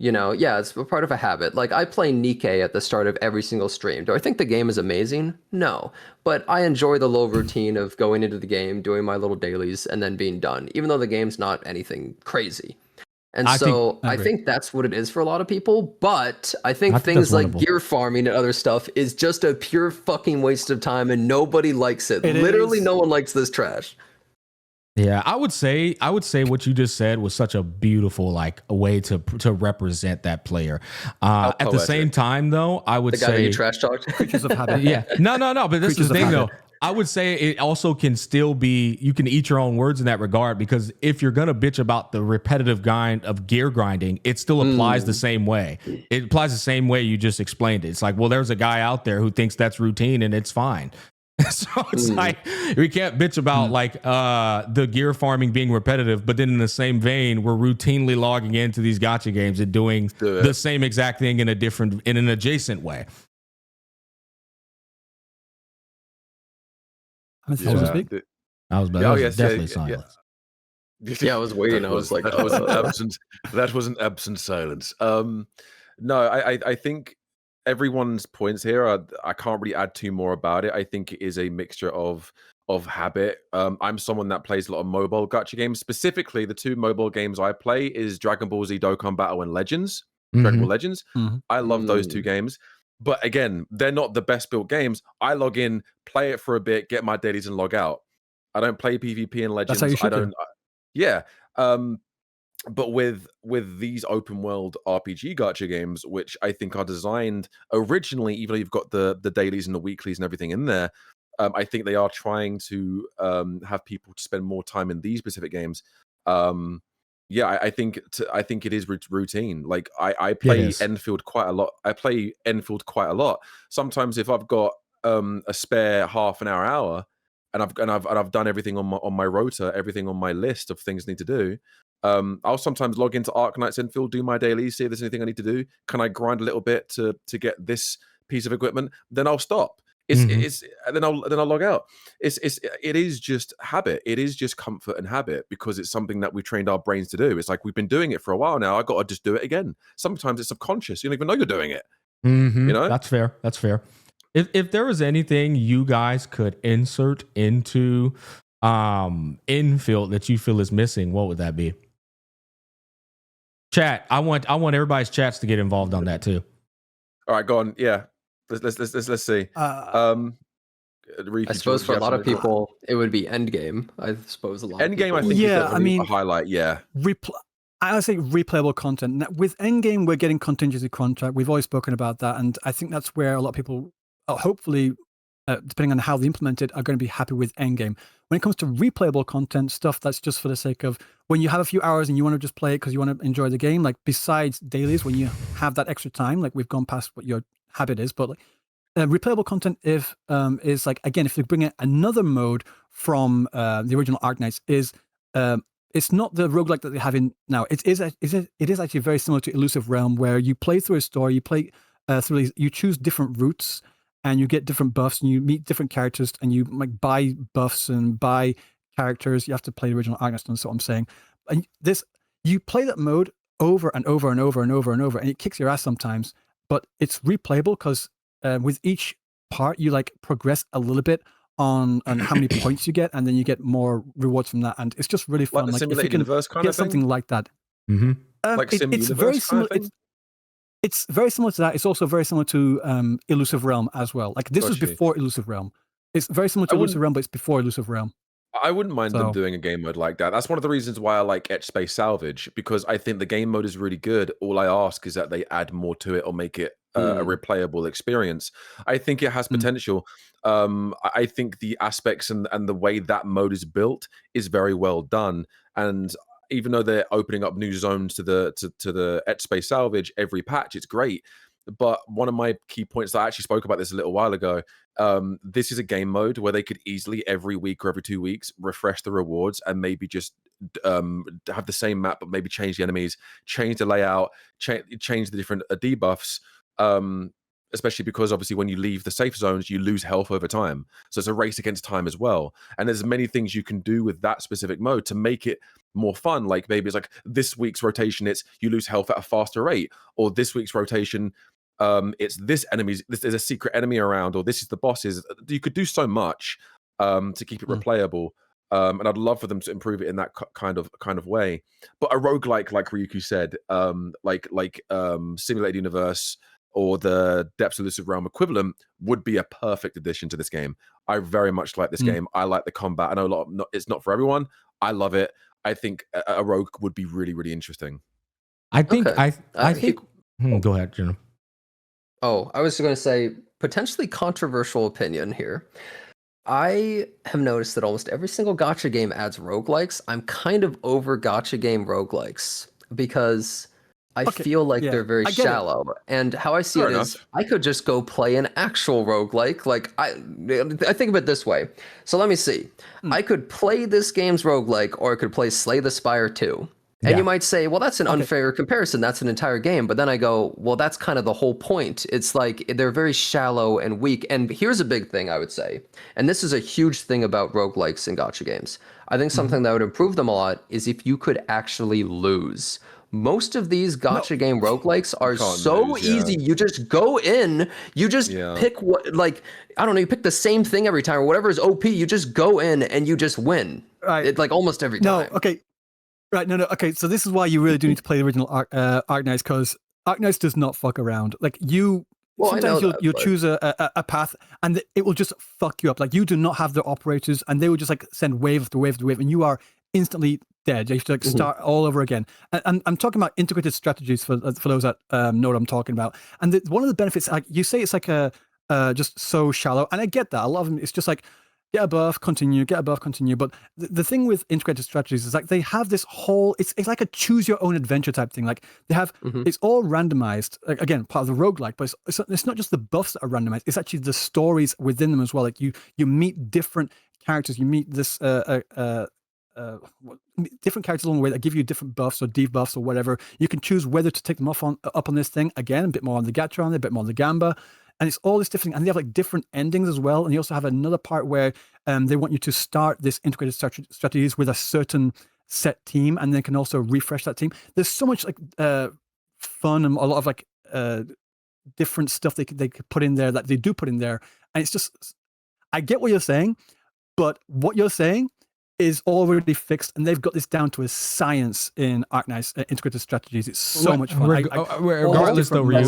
you know, it's a part of a habit. Like I play Nikkei at the start of every single stream. Do I think the game is amazing? No. But I enjoy the little routine of going into the game, doing my little dailies, and then being done, even though the game's not anything crazy. And I think that's what it is for a lot of people. But I think things like gear farming and other stuff is just a pure fucking waste of time, and nobody likes it. Literally, no one likes this trash. Yeah, I would say what you just said was such a beautiful like a way to represent that player. At the same time, though, I would The guy that say you trash talked. Creatures of habit. yeah, no. But this is Creatures the of thing, habit. though. I would say it also can still be you can eat your own words in that regard because if you're gonna bitch about the repetitive kind of gear grinding, it still applies the same way. It applies the same way you just explained it. It's like, well, there's a guy out there who thinks that's routine and it's fine. So it's like we can't bitch about like the gear farming being repetitive, but then in the same vein, we're routinely logging into these gacha games and doing the same exact thing in an adjacent way. I speak. I was definitely silence. Yeah, I was waiting. I was like, that was an absent. That was an absent silence. No, I think everyone's points here are, I can't really add two more about it. I think it is a mixture of habit. I'm someone that plays a lot of mobile gacha games. Specifically, the two mobile games I play is Dragon Ball Z Dokkan Battle and Legends. Dragon Ball Legends. I love those two games. But again, they're not the best built games. I log in, play it for a bit, get my dailies, and log out. I don't play PvP in Legends. That's how you should do. Yeah. But with these open world RPG gacha games, which I think are designed originally, even though you've got the dailies and the weeklies and everything in there, I think they are trying to have people to spend more time in these specific games. Yeah, I think it is routine. Like I play Endfield quite a lot. I play Endfield quite a lot. Sometimes if I've got a spare half an hour, and I've done everything on my rota, everything on my list of things I need to do. I'll sometimes log into Arknights Endfield, do my dailies, see if there's anything I need to do. Can I grind a little bit to get this piece of equipment? Then I'll stop. It's and then I'll log out. It is just habit. It is just comfort and habit because it's something that we trained our brains to do. It's like we've been doing it for a while now. I got to just do it again. Sometimes it's subconscious. You don't even know you're doing it. You know, that's fair. That's fair. If there was anything you guys could insert into Endfield that you feel is missing, what would that be? Chat. I want everybody's chats to get involved on that too. All right, go on. Yeah. Let's see. I suppose for a lot of people, it would be Endgame. I suppose a lot. Endgame, I think, is definitely a highlight. Yeah. I would say replayable content. Now, with Endgame, we're getting contingency contract. We've always spoken about that, and I think that's where a lot of people, hopefully, depending on how they implement it, are going to be happy with Endgame. When it comes to replayable content, stuff that's just for the sake of when you have a few hours and you want to just play it because you want to enjoy the game, like besides dailies, when you have that extra time, like we've gone past what your habit is, but like replayable content is like, again, if you bring in another mode from the original Arknights, is it's not the roguelike that they have in now. It is actually very similar to Elusive Realm, where you play through a story, you play you choose different routes, and you get different buffs, and you meet different characters, and you like buy buffs and buy characters. You have to play the original Arknights, that's what I'm saying. And you play that mode over and over and over and over and over, and it kicks your ass sometimes. But it's replayable because with each part, you like progress a little bit on how many points you get, and then you get more rewards from that, and it's just really fun. Like if you can get something like that, like it's very similar. It's very similar to that. It's also very similar to Elusive Realm as well. Like this was before Elusive Realm. It's very similar to Elusive Realm, but it's before Elusive Realm. I wouldn't mind them doing a game mode like that. That's one of the reasons why I like Etch Space Salvage, because I think the game mode is really good. All I ask is that they add more to it or make it a replayable experience. I think it has potential. I think the aspects and the way that mode is built is very well done. And even though they're opening up new zones to the Etch Space Salvage every patch, it's great. But one of my key points, I actually spoke about this a little while ago, this is a game mode where they could easily every week or every 2 weeks refresh the rewards and maybe just have the same map, but maybe change the enemies, change the layout, change the different debuffs. Especially because obviously when you leave the safe zones, you lose health over time. So it's a race against time as well. And there's many things you can do with that specific mode to make it more fun. Like maybe it's like this week's rotation, it's you lose health at a faster rate, or this week's rotation, it's this there's a secret enemy around, or this is the bosses. You could do so much to keep it replayable. And I'd love for them to improve it in that kind of way. But a roguelike, like Ryuku said, like Simulated Universe or the Depths of Elusive Realm equivalent would be a perfect addition to this game. I very much like this game. I like the combat. I know it's not for everyone. I love it. I think a rogue would be really, really interesting. I think Okay. I think. Go ahead, Jenna. Oh, I was going to say potentially controversial opinion here. I have noticed that almost every single gacha game adds roguelikes. I'm kind of over gacha game roguelikes because I feel like they're very I get it. shallow. And how I see Fair it is enough. I could just go play an actual roguelike. Like I think of it this way. So let me see. I could play this game's roguelike or I could play Slay the Spire 2. And Yeah. you might say, well, that's an unfair comparison. That's an entire game. But then I go, well, that's kind of the whole point. It's like they're very shallow and weak. And here's a big thing I would say. And this is a huge thing about roguelikes and gacha games. I think something that would improve them a lot is if you could actually lose. Most of these gacha game roguelikes are so lose, yeah. easy. You just go in, you just pick what, like, I don't know, you pick the same thing every time or whatever is OP. You just go in and you just win. Right. Like almost every time. No, okay. Right, no, okay, so this is why you really do need to play the original Arknights, because Arknights does not fuck around. Like, sometimes you'll choose a path, and it will just fuck you up. Like, you do not have the operators, and they will just, like, send wave after wave after wave, and you are instantly dead. You have to, like, start all over again. And I'm talking about integrated strategies for those that know what I'm talking about. And one of the benefits, like, you say it's, like, just so shallow, and I get that. A lot of them, it's just, like, get a buff, continue, get a buff, continue. But the thing with integrated strategies is like they have this whole, it's like a choose your own adventure type thing. Like they have, it's all randomized, like, again, part of the roguelike, but it's not just the buffs that are randomized, it's actually the stories within them as well. Like you meet different characters, you meet this, different characters along the way that give you different buffs or debuffs or whatever. You can choose whether to take them up on this thing. Again, a bit more on the Gacha on there, a bit more on the Gamba. And it's all this different, and they have like different endings as well. And you also have another part where they want you to start this integrated strategies with a certain set team, and then can also refresh that team. There's so much like fun and a lot of like different stuff they could put in there that they do put in there. And it's just, I get what you're saying, but what you're saying is already fixed, and they've got this down to a science in Arknights integrated strategies. It's so much fun. Regardless, though, Ryu,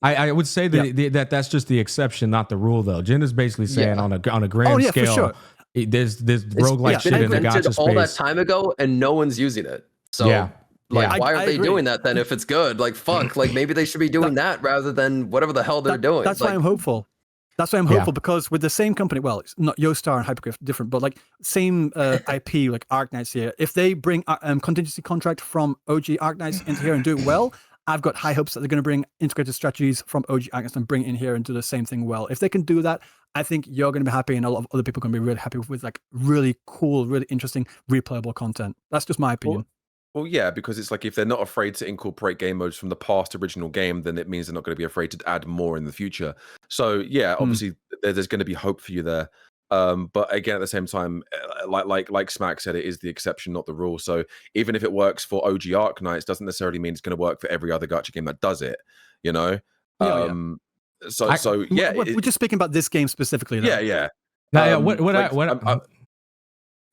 I would say that that's just the exception, not the rule, though. Jen is basically saying on a grand scale, for sure. There's roguelike shit in the gacha space. All that time ago, and no one's using it. So, why aren't they doing that then if it's good? Like, fuck, like maybe they should be doing that rather than whatever the hell they're doing. That's why I'm hopeful. That's why I'm hopeful, because with the same company, well, it's not Yostar and Hypergriff, different, but like same IP, like Arknights here, if they bring contingency contract from OG Arknights into here and do it well, I've got high hopes that they're going to bring integrated strategies from OG Arknights and bring it in here and do the same thing well. If they can do that, I think you're going to be happy, and a lot of other people are going to be really happy with like really cool, really interesting, replayable content. That's just my opinion. Well, yeah, because it's like if they're not afraid to incorporate game modes from the past original game, then it means they're not going to be afraid to add more in the future. So yeah, obviously there's going to be hope for you there. But again, at the same time, like Smack said, it is the exception, not the rule. So even if it works for OG Arknights, doesn't necessarily mean it's going to work for every other gacha game that does it. You know. So yeah, we're just speaking about this game specifically. Though. Yeah. Now,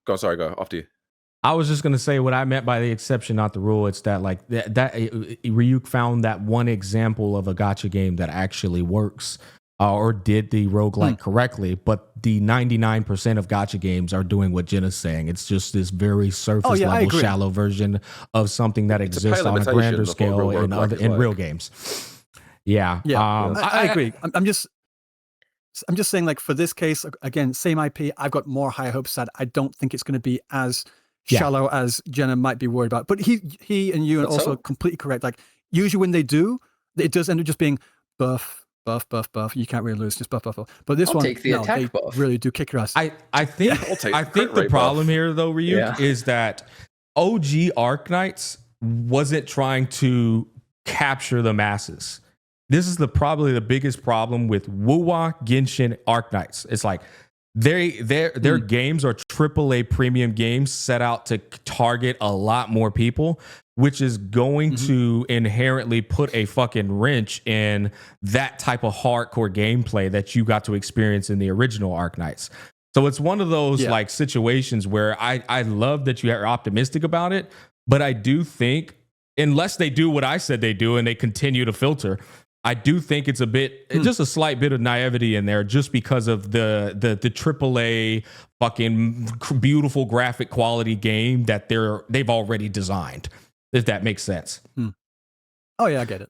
go. Sorry, go after you. I was just gonna say what I meant by the exception, not the rule. It's that like that Ryuk found that one example of a gacha game that actually works or did the roguelike correctly, but the 99% of gacha games are doing what Jenna's saying. It's just this very surface level, shallow version of something that exists on a grander scale in real games. Yeah. I agree. I'm just saying, like, for this case, again, same IP. I've got more high hopes that I don't think it's going to be as shallow as Jenna might be worried about. But he and you are also completely correct. Like, usually when they do, it does end up just being buff. You can't really lose, just buff. But this one, take the attack buff. Really do kick your ass. I think the problem here, though, Ryuk, is that OG Arknights wasn't trying to capture the masses. This is probably the biggest problem with Wuwa, Genshin, Arknights. It's like their games are AAA premium games set out to target a lot more people, which is going to inherently put a fucking wrench in that type of hardcore gameplay that you got to experience in the original Arknights. So it's one of those like situations where I love that you are optimistic about it, but I do think unless they do what I said they do and they continue to filter, I do think it's a bit, just a slight bit of naivety in there, just because of the AAA fucking beautiful graphic quality game that they've already designed. If that makes sense. Oh yeah, I get it.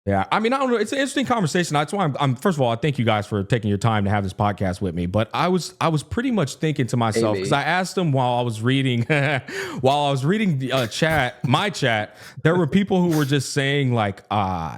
Yeah, I mean, I don't know. It's an interesting conversation. That's why I'm. First of all, I thank you guys for taking your time to have this podcast with me. But I was pretty much thinking to myself, because I asked them while I was reading, my chat. There were people who were just saying like,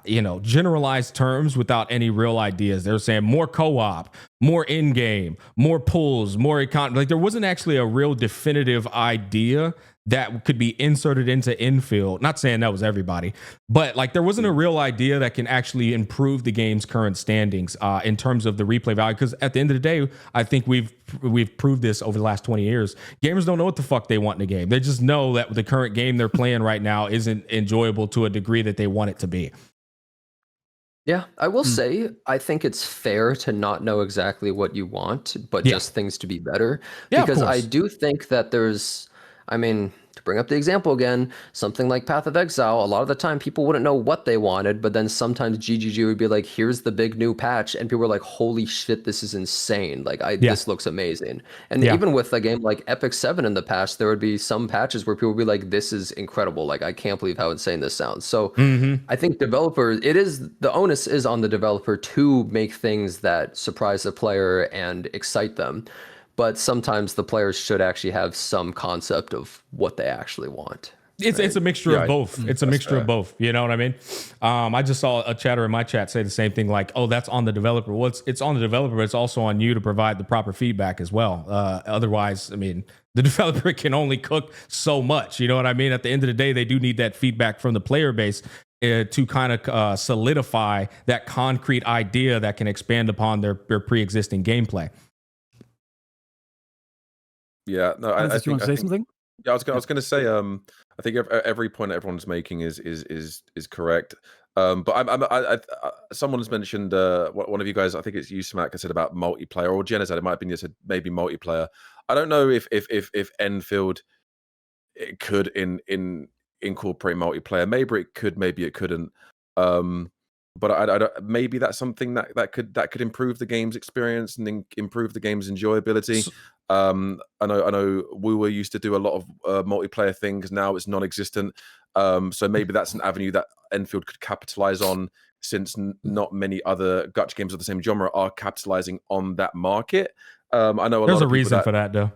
generalized terms without any real ideas. They were saying more co-op, more in-game, more pulls, more econ. Like there wasn't actually a real definitive idea that could be inserted into Endfield. Not saying that was everybody, but like there wasn't a real idea that can actually improve the game's current standings in terms of the replay value. Because at the end of the day, I think we've proved this over the last 20 years. Gamers don't know what the fuck they want in a game. They just know that the current game they're playing right now isn't enjoyable to a degree that they want it to be. Yeah, I will say, I think it's fair to not know exactly what you want, but just things to be better. Yeah, because of course. I do think that I mean, to bring up the example again, something like Path of Exile, a lot of the time people wouldn't know what they wanted, but then sometimes GGG would be like, here's the big new patch, and people were like, holy shit, this is insane. Like, this looks amazing. And even with a game like Epic 7 in the past, there would be some patches where people would be like, this is incredible. Like, I can't believe how insane this sounds. So I think developers, the onus is on the developer to make things that surprise the player and excite them. But sometimes the players should actually have some concept of what they actually want. It's a mixture of both. It's a mixture of both. You know what I mean? I just saw a chatter in my chat say the same thing, like, oh, that's on the developer. Well, it's on the developer, but it's also on you to provide the proper feedback as well. Otherwise, I mean, the developer can only cook so much. You know what I mean? At the end of the day, they do need that feedback from the player base to kind of solidify that concrete idea that can expand upon their pre-existing gameplay. Yeah, no, I think you want to say something? Yeah, I was going to say, I think every point everyone's making is correct. But someone has mentioned one of you guys, I think it's you, Smack, said about multiplayer, or Jenna said it might have been you said maybe multiplayer. I don't know if Enfield it could incorporate multiplayer. Maybe it could, maybe it couldn't. But I don't, maybe that's something that could improve the game's experience and improve the game's enjoyability. I know we used to do a lot of multiplayer things. Now it's non-existent. So maybe that's an avenue that Enfield could capitalize on, since not many other gacha games of the same genre are capitalizing on that market. I know there's a reason for that, though.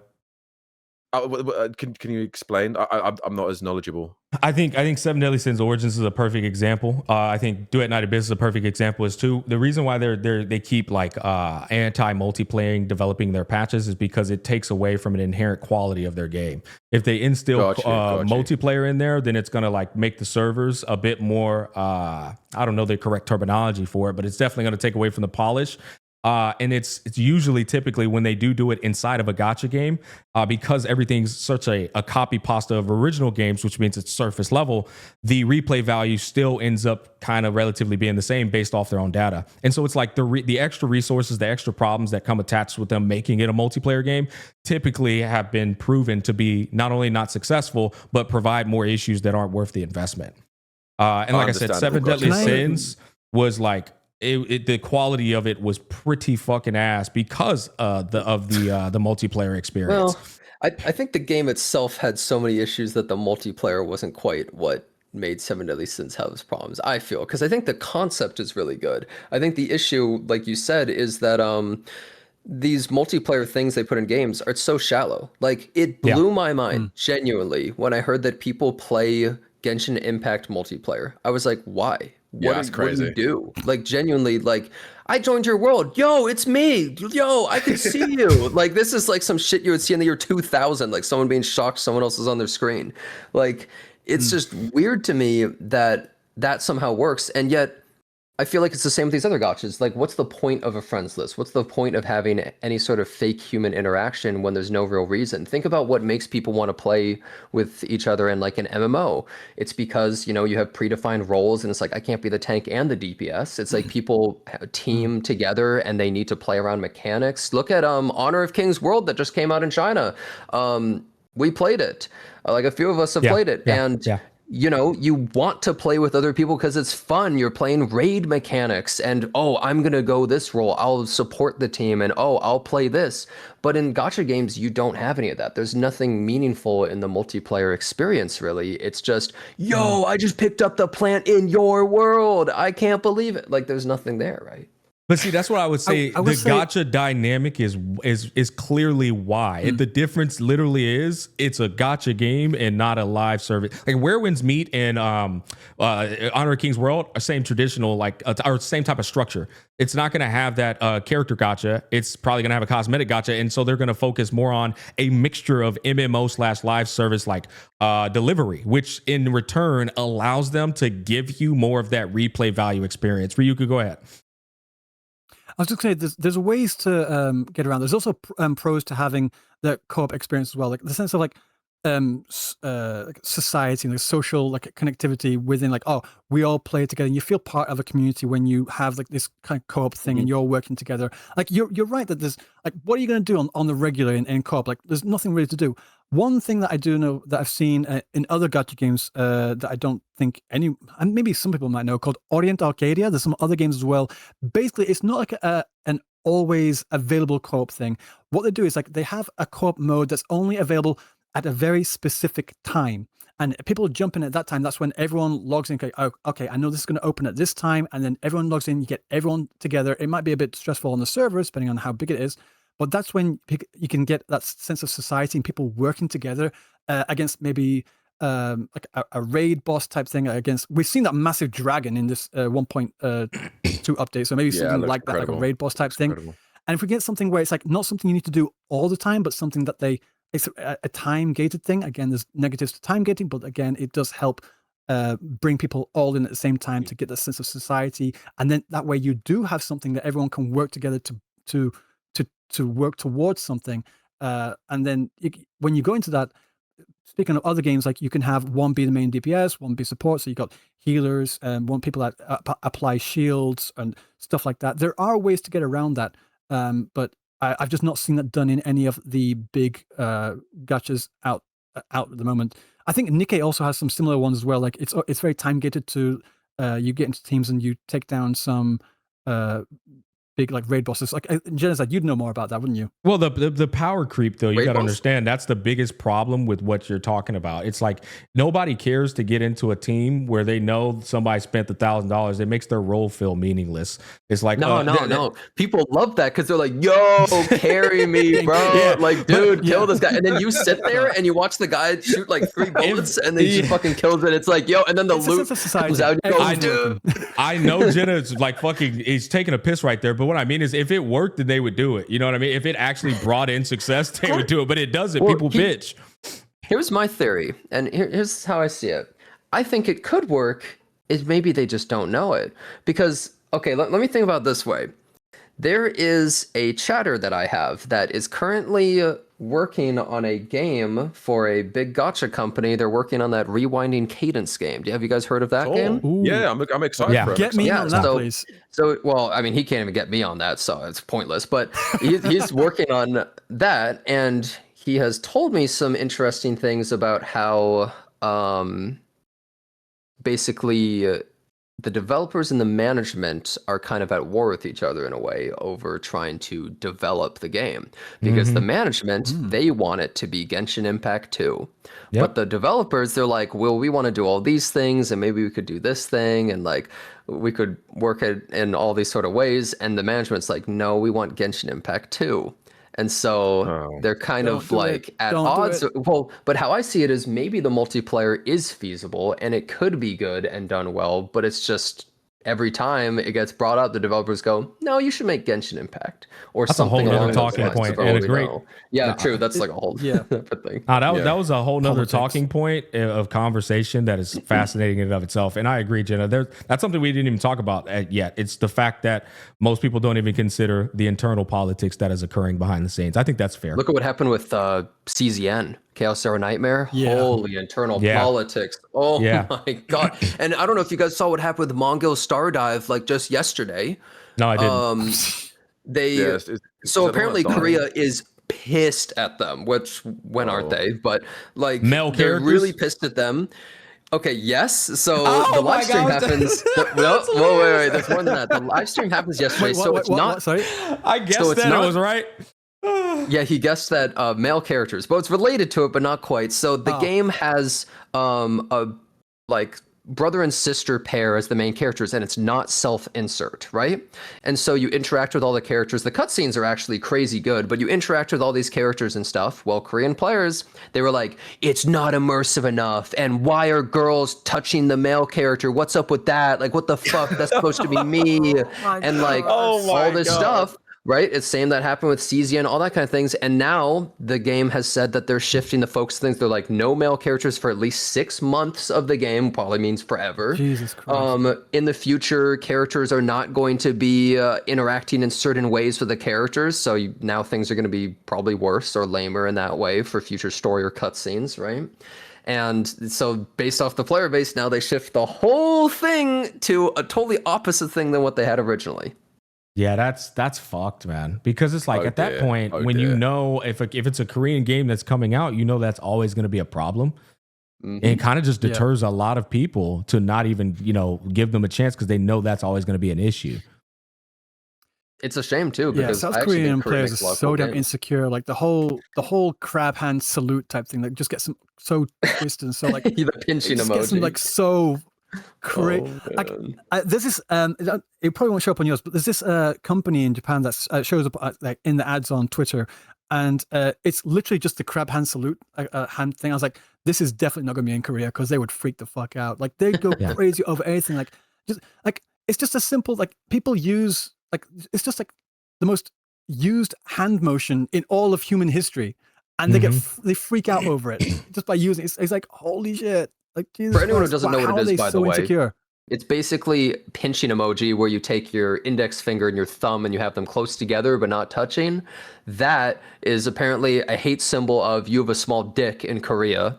Can you explain? I'm not as knowledgeable. I think Seven Deadly Sins Origins is a perfect example. I think Do It Night Abyss is a perfect example as too. The reason why they keep like anti-multiplaying developing their patches is because it takes away from an inherent quality of their game. If they instill multiplayer in there, then it's gonna like make the servers a bit more I don't know the correct terminology for it, but it's definitely gonna take away from the polish. And it's usually typically when they do it inside of a gacha game, because everything's such a copy pasta of original games, which means it's surface level, the replay value still ends up kind of relatively being the same based off their own data. And so it's like the extra resources, the extra problems that come attached with them making it a multiplayer game typically have been proven to be not only not successful, but provide more issues that aren't worth the investment. And like I said, Seven Deadly Sins was like, the quality of it was pretty fucking ass because the multiplayer experience. Well, I think the game itself had so many issues that the multiplayer wasn't quite what made Seven Deadly Sins have its problems, I feel, because I think the concept is really good. I think the issue, like you said, is that these multiplayer things they put in games are so shallow. Like, it blew my mind genuinely when I heard that people play Genshin Impact multiplayer. I was like, why? What do you do? Like, genuinely, like, I joined your world. Yo, it's me. Yo, I can see you. Like, this is like some shit you would see in the year 2000, like someone being shocked someone else is on their screen. Like, it's just weird to me that somehow works. And yet I feel like it's the same with these other gachas. Like, what's the point of a friends list? What's the point of having any sort of fake human interaction when there's no real reason? Think about what makes people want to play with each other in like an MMO. It's because, you know, you have predefined roles and it's like, I can't be the tank and the DPS. It's like people team together and they need to play around mechanics. Look at Honor of Kings World that just came out in China. We played it. Like, a few of us have played it. you know, you want to play with other people because it's fun. You're playing raid mechanics and, oh, I'm going to go this role. I'll support the team and, oh, I'll play this. But in gacha games, you don't have any of that. There's nothing meaningful in the multiplayer experience, really. It's just, yo, I just picked up the plant in your world. I can't believe it. Like, there's nothing there, right? But see, that's what I would say. I would say, gacha dynamic is clearly why. The difference literally is it's a gacha game and not a live service. Like Where Winds Meet and Honor of King's World are same traditional, like or same type of structure. It's not going to have that character gacha. It's probably going to have a cosmetic gacha, and so they're going to focus more on a mixture of MMO / live service like delivery, which in return allows them to give you more of that replay value experience. Ryuku, go ahead. I was just going to say, there's ways to get around. There's also pros to having the co-op experience as well, like the sense of like society, like social like connectivity within, like, oh, we all play together, and you feel part of a community when you have like this kind of co-op thing, and you're working together. Like you're right that there's like, what are you going to do on the regular in co-op? Like there's nothing really to do. One thing that I do know that I've seen in other gacha games that I don't think and maybe some people might know, called Orient Arcadia. There's some other games as well. Basically, it's not like an always available co-op thing. What they do is like they have a co-op mode that's only available at a very specific time. And people jump in at that time. That's when everyone logs in. Okay, okay, I know this is going to open at this time. And then everyone logs in. You get everyone together. It might be a bit stressful on the server, depending on how big it is. But that's when you can get that sense of society and people working together against maybe like a raid boss type thing. We've seen that massive dragon in this 1.2 update. So maybe something like that, like a raid boss type thing. And if we get something where it's like not something you need to do all the time, but something that it's a time gated thing. Again, there's negatives to time gating, but again, it does help bring people all in at the same time to get the sense of society. And then that way you do have something that everyone can work together to work towards something. And then when you go into that, speaking of other games, like you can have one be the main DPS, one be support. So you got healers and one people that apply shields and stuff like that. There are ways to get around that. But I've just not seen that done in any of the big gachas out at the moment. I think Nikkei also has some similar ones as well. Like it's very time gated to you get into teams and you take down some big like raid bosses. Like Genocide, you'd know more about that, wouldn't you? Well, the power creep though, you got to boss? understand that's the biggest problem with what you're talking about. It's like nobody cares to get into a team where they know somebody spent $1,000. It makes their role feel meaningless. It's like no. People love that because they're like, "Yo, carry me, bro!" Yeah, like, dude, kill this guy. And then you sit there and you watch the guy shoot like 3 bullets, and then he fucking kills it. It's like, yo, and then the loot comes out. Dude. I know Jenna's like fucking. He's taking a piss right there, but what I mean is, if it worked, then they would do it. You know what I mean? If it actually brought in success, they would do it. But it doesn't. Well, People bitch. Here's my theory, and here's how I see it. I think it could work. Is maybe they just don't know it. Because, okay, let me think about it this way. There is a chatter that I have that is currently working on a game for a big gacha company. They're working on that Rewinding Cadence game. Have you guys heard of that game? Ooh. Yeah, I'm excited for it. Get me on that, please. So, well, I mean, he can't even get me on that, so it's pointless. But he's working on that, and he has told me some interesting things about how basically the developers and the management are kind of at war with each other in a way over trying to develop the game. Because the management, they want it to be Genshin Impact 2. Yep. But the developers, they're like, well, we want to do all these things, and maybe we could do this thing, and like we could work it in all these sort of ways. And the management's like, no, we want Genshin Impact 2. And so they're kind of like at odds. Well, but how I see it is maybe the multiplayer is feasible and it could be good and done well, but it's just every time it gets brought up, the developers go, "No, you should make Genshin Impact or That's something." a whole along nother those talking lines point, for and all it's we great. know. Yeah, true. That's like a whole different thing. That was a whole nother Politics. talking point of conversation that is fascinating in and of itself. And I agree, Jenna. That's something we didn't even talk about yet. It's the fact that most people don't even consider the internal politics that is occurring behind the scenes. I think that's fair. Look at what happened with CZN, Chaos Zero Nightmare. Yeah. Holy internal politics. Oh my God. And I don't know if you guys saw what happened with Mongol Stardive like just yesterday. No, I didn't. So apparently Korea is pissed at them, which when aren't they? But like Male they're characters? really pissed at them. Okay, yes. So Oh the my live stream God. happens. That's Whoa, wait. hilarious. There's more than that. The live stream happens yesterday, Wait, so it's not. what? Sorry. I guessed So it's that not- it was right. Yeah, he guessed that male characters, but it's related to it, but not quite. So the game has a like brother and sister pair as the main characters, and it's not self-insert, right? And so you interact with all the characters. The cutscenes are actually crazy good, but you interact with all these characters and stuff. Well, Korean players, they were like, it's not immersive enough, and why are girls touching the male character? What's up with that? Like, what the fuck? That's supposed to be me. And like all this stuff. Right? It's same that happened with Caesium and all that kind of things. And now the game has said that they're shifting the focus of things. They're like, no male characters for at least 6 months of the game, probably means forever. Jesus Christ. In the future, characters are not going to be interacting in certain ways with the characters. So now things are going to be probably worse or lamer in that way for future story or cutscenes, right? And so based off the player base, now they shift the whole thing to a totally opposite thing than what they had originally. Yeah, that's fucked, man. Because it's like at that point, when you know if it's a Korean game that's coming out, you know that's always going to be a problem. And it kind of just deters a lot of people to not even, give them a chance because they know that's always going to be an issue. It's a shame too, because South Korean players are so damn insecure. Like the whole crab hand salute type thing, like just gets them so twisted and so like the pinching emoji. Gets them like so crazy. This is it probably won't show up on yours, but there's this company in Japan that shows up like in the ads on Twitter, and it's literally just the crab hand salute hand thing. I was like, this is definitely not going to be in Korea because they would freak the fuck out. Like they go crazy over anything. Like just like it's just a simple like people use like it's just like the most used hand motion in all of human history, and they freak out over it just by using it. It's like holy shit. Like, Jesus For anyone who Christ, doesn't know what it is, by the way, insecure? It's basically pinching emoji where you take your index finger and your thumb and you have them close together but not touching. That is apparently a hate symbol of you have a small dick in Korea.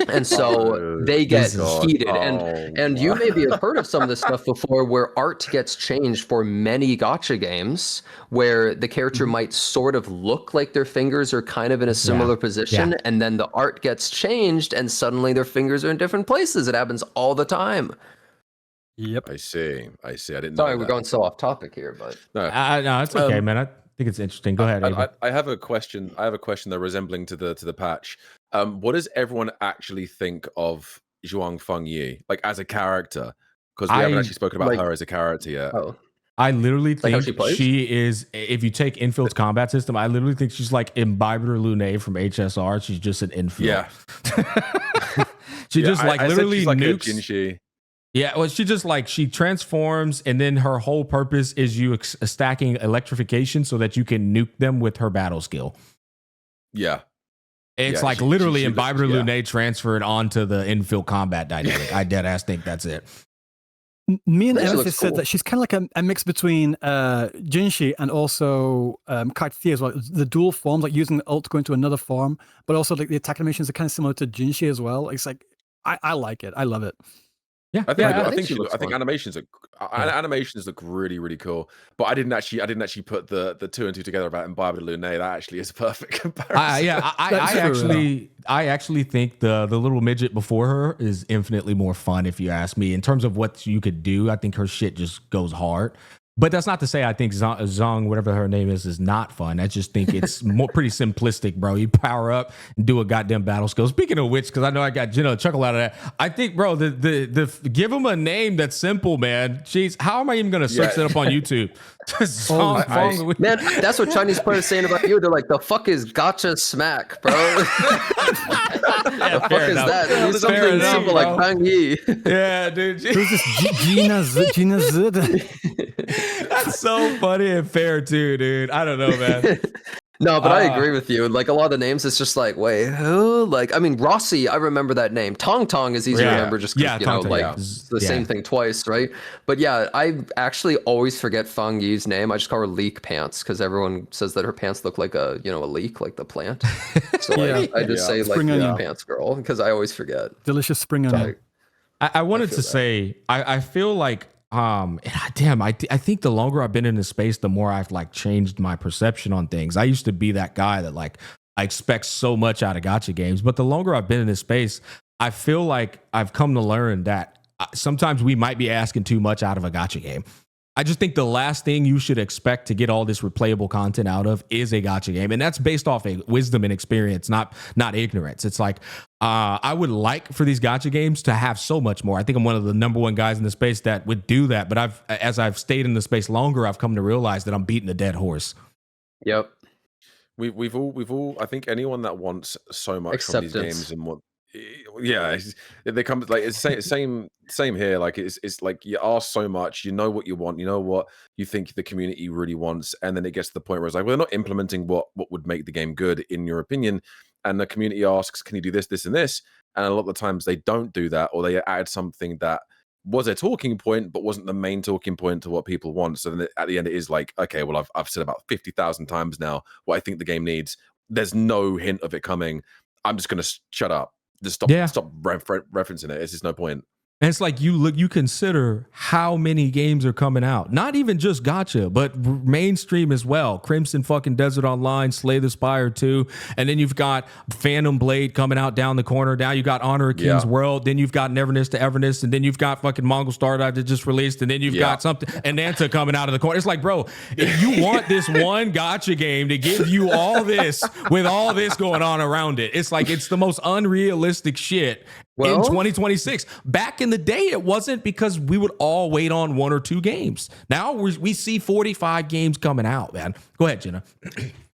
And so they get heated. And you maybe have heard of some of this stuff before where art gets changed for many gacha games where the character might sort of look like their fingers are kind of in a similar position. And then the art gets changed and suddenly their fingers are in different places. It happens all the time. Yep. I see. I didn't know. Sorry, we're going so off topic here, but No, it's okay, man. I think it's interesting. Go ahead. I have a question. I have a question that resembling to the patch. What does everyone actually think of Zhuang Fengyi, like as a character? Because we haven't actually spoken about her as a character yet. I literally think she is, if you take Infield's combat system, I literally think she's like Imbiber Lune from HSR. She's just an Infield. Yeah. She just like literally like nukes. Yeah, well, she transforms, and then her whole purpose is you stacking electrification so that you can nuke them with her battle skill. Yeah. It's like literally Imbiber Lune transferred onto the infield combat dynamic. I dead ass think that's it. Me and Emerson said that she's kind of like a mix between Jinshi and also Kite as well. The dual forms, like using the ult to go into another form, but also like the attack animations are kind of similar to Jinshi as well. It's like I like it. I love it. Yeah, I think animations look really, really cool. But I didn't actually put the two and two together about Imbiber Lune. That actually is a perfect comparison. I actually think the little midget before her is infinitely more fun, if you ask me. In terms of what you could do, I think her shit just goes hard. But that's not to say I think Zong, whatever her name is not fun. I just think it's pretty simplistic, bro. You power up and do a goddamn battle skill. Speaking of which, because I know I got a chuckle out of that. I think, bro, the give them a name that's simple, man. Jeez, how am I even gonna search that up on YouTube? Man, that's what Chinese players saying about you. They're like, the fuck is Gacha Smack, bro? The fuck is that? It needs something simple like Bang Yi. Yeah, dude. Who's this Gina Zid? That's so funny and fair too, dude. I don't know, man. No, but I agree with you. Like a lot of the names, it's just like, wait, who? Like, I mean, Rossi, I remember that name. Tong Tong is easy to remember just because, the same thing twice, right? But yeah, I actually always forget Feng Yi's name. I just call her Leek Pants because everyone says that her pants look like a leek, like the plant. So I just say like Leek Pants girl because I always forget. Delicious spring onion. I wanted to say, I feel like, damn, I think the longer I've been in this space, the more I've like changed my perception on things. I used to be that guy that like I expect so much out of gacha games, but the longer I've been in this space, I feel like I've come to learn that sometimes we might be asking too much out of a gacha game. I just think the last thing you should expect to get all this replayable content out of is a gacha game. And that's based off a wisdom and experience, not ignorance. It's like, I would like for these gacha games to have so much more. I think I'm one of the number one guys in the space that would do that. But as I've stayed in the space longer, I've come to realize that I'm beating a dead horse. Yep. We've all. I think anyone that wants so much from these games and what, yeah, they come like it's same here. Like it's like you ask so much, you know what you want, you know what you think the community really wants, and then it gets to the point where it's like, well, they're not implementing what would make the game good in your opinion, and the community asks, can you do this, this, and this? And a lot of the times they don't do that, or they add something that was a talking point but wasn't the main talking point to what people want. So then at the end it is like, okay, well I've said about 50,000 times now what I think the game needs. There's no hint of it coming. I'm just gonna shut up. Just stop referencing it. It's just no point. And it's like you consider how many games are coming out. Not even just Gacha, but mainstream as well. Crimson fucking Desert Online, Slay the Spire 2. And then you've got Phantom Blade coming out down the corner. Now you got Honor of King's World. Then you've got Neverness to Everness. And then you've got fucking Mongol Star Dive that just released. And then you've got something, Ananta coming out of the corner. It's like, bro, if you want this one Gacha game to give you all this with all this going on around it, it's like it's the most unrealistic shit. In 2026. Back in the day, it wasn't, because we would all wait on 1 or 2 games. Now we see 45 games coming out, man. Go ahead, Jenna.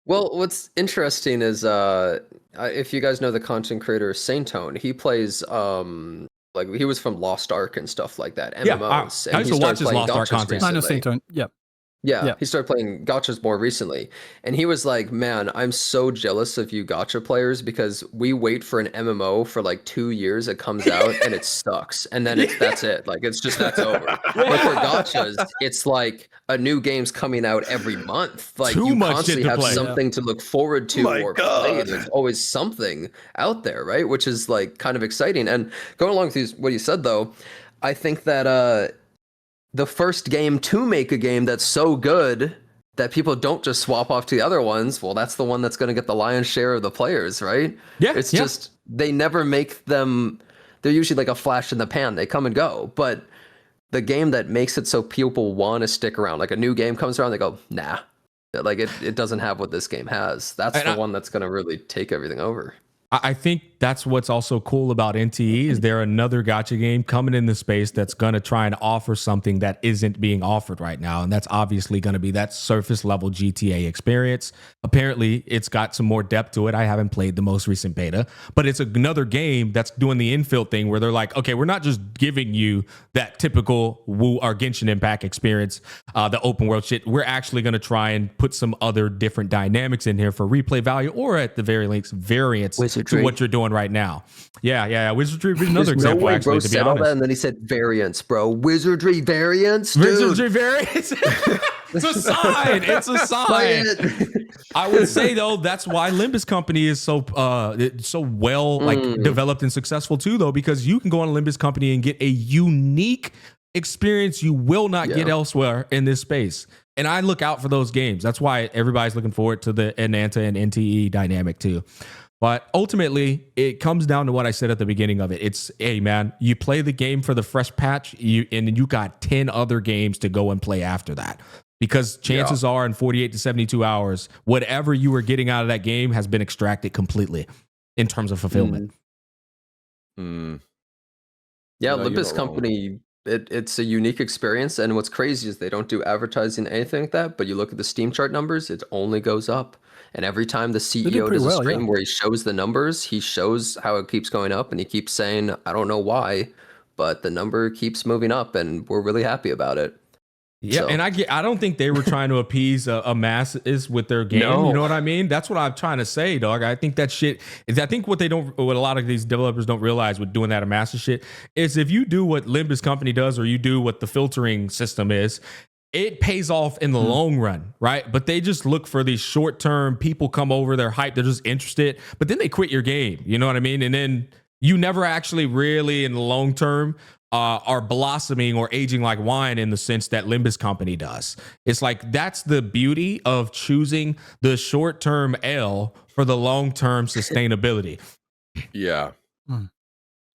Well, what's interesting is if you guys know the content creator Saintone, he plays like he was from Lost Ark and stuff like that, MMOs. I used to watch his Lost Ark content. I know Saintone. Yep. Yeah, he started playing gachas more recently. And he was like, man, I'm so jealous of you gacha players because we wait for an MMO for like 2 years, it comes out and it sucks. And then that's it. Like, that's over. But for gachas, it's like a new game's coming out every month. Like, you constantly have something to look forward to or play. There's always something out there, right? Which is like kind of exciting. And going along with what you said, though, I think that the first game to make a game that's so good that people don't just swap off to the other ones, well, that's the one that's going to get the lion's share of the players, right? Yeah. It's just, they never make them, they're usually like a flash in the pan. They come and go. But the game that makes it so people want to stick around, like a new game comes around, they go, nah. Like it doesn't have what this game has. That's the one that's going to really take everything over. I think that's what's also cool about NTE is there another gacha game coming in the space that's going to try and offer something that isn't being offered right now. And that's obviously going to be that surface level GTA experience. Apparently, it's got some more depth to it. I haven't played the most recent beta, but it's another game that's doing the infill thing where they're like, okay, we're not just giving you that typical Wu or Genshin Impact experience, the open world shit. We're actually going to try and put some other different dynamics in here for replay value, or at the very least, variance to what you're doing right now. Yeah. Wizardry is another example, actually, bro to be said honest. All that, and then he said variance, bro. Wizardry variance, dude. Wizardry variance. It's a sign. It's a sign. I would say, though, that's why Limbus Company is so well developed and successful too, though, because you can go on Limbus Company and get a unique experience you will not get elsewhere in this space. And I look out for those games. That's why everybody's looking forward to the Ananta and NTE dynamic too. But ultimately, it comes down to what I said at the beginning of it. It's, hey, man, you play the game for the fresh patch, and you got 10 other games to go and play after that. Because chances are in 48 to 72 hours, whatever you were getting out of that game has been extracted completely in terms of fulfillment. Yeah, Olympus Company, it's a unique experience. And what's crazy is they don't do advertising, anything like that. But you look at the Steam chart numbers, it only goes up. And every time the CEO does a stream where he shows the numbers, he shows how it keeps going up, and he keeps saying, I don't know why, but the number keeps moving up, and we're really happy about it. Yeah, so. And I don't think they were trying to appease a masses with their game. No. You know what I mean? That's what I'm trying to say, dog. I think that shit is. I think what a lot of these developers don't realize with doing that a massive shit is if you do what Limbus Company does, or you do what the filtering system is, it pays off in the long run, right? But they just look for these short-term people come over, they're hyped, they're just interested, but then they quit your game. You know what I mean? And then you never actually really, in the long term, are blossoming or aging like wine in the sense that Limbus Company does. It's like that's the beauty of choosing the short-term L for the long-term sustainability. Yeah.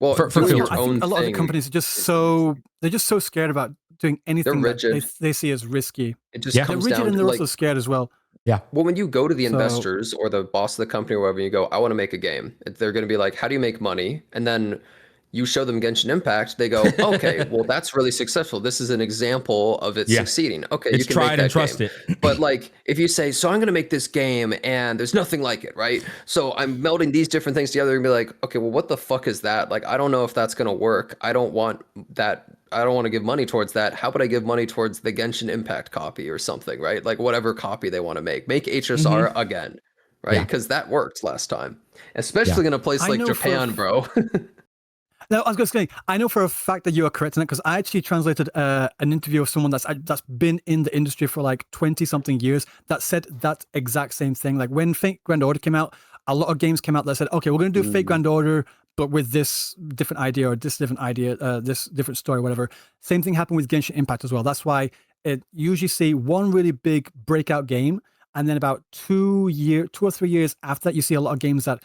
Well, For doing your I own think a lot of the thing companies are just is so easy. they're just so scared about doing anything that rigid. they see as risky. It just Yeah. They're comes rigid down and to they're like, also scared as well. Yeah. well, when you go to the So- investors or the boss of the company or whatever, you go, I want to make a game. They're going to be like, how do you make money? And then you show them Genshin Impact. They go, okay, well, that's really successful. This is an example of it Yeah. succeeding. Okay, It's you can tried make and that trusted. game. But like, if you say, so I'm going to make this game and there's nothing like it, right? So I'm melding these different things together and be like, okay, well, what the fuck is that? Like, I don't know if that's going to work. I don't want that. I don't want to give money towards that. How about I give money towards the Genshin Impact copy or something, right? Like whatever copy they want to make. Make HSR again, right? Yeah. Because that worked last time. Especially in a place I like know for a Japan, bro. No, I was going to say, I know for a fact that you are correct in that because I actually translated an interview of someone that's been in the industry for like 20-something years that said that exact same thing. Like when Fate Grand Order came out, a lot of games came out that said, okay, we're going to do Fate Grand Order, but with this different idea or this different idea, this different story, whatever. Same thing happened with Genshin Impact as well. That's why it usually see one really big breakout game, and then about 2 or 3 years after that, you see a lot of games that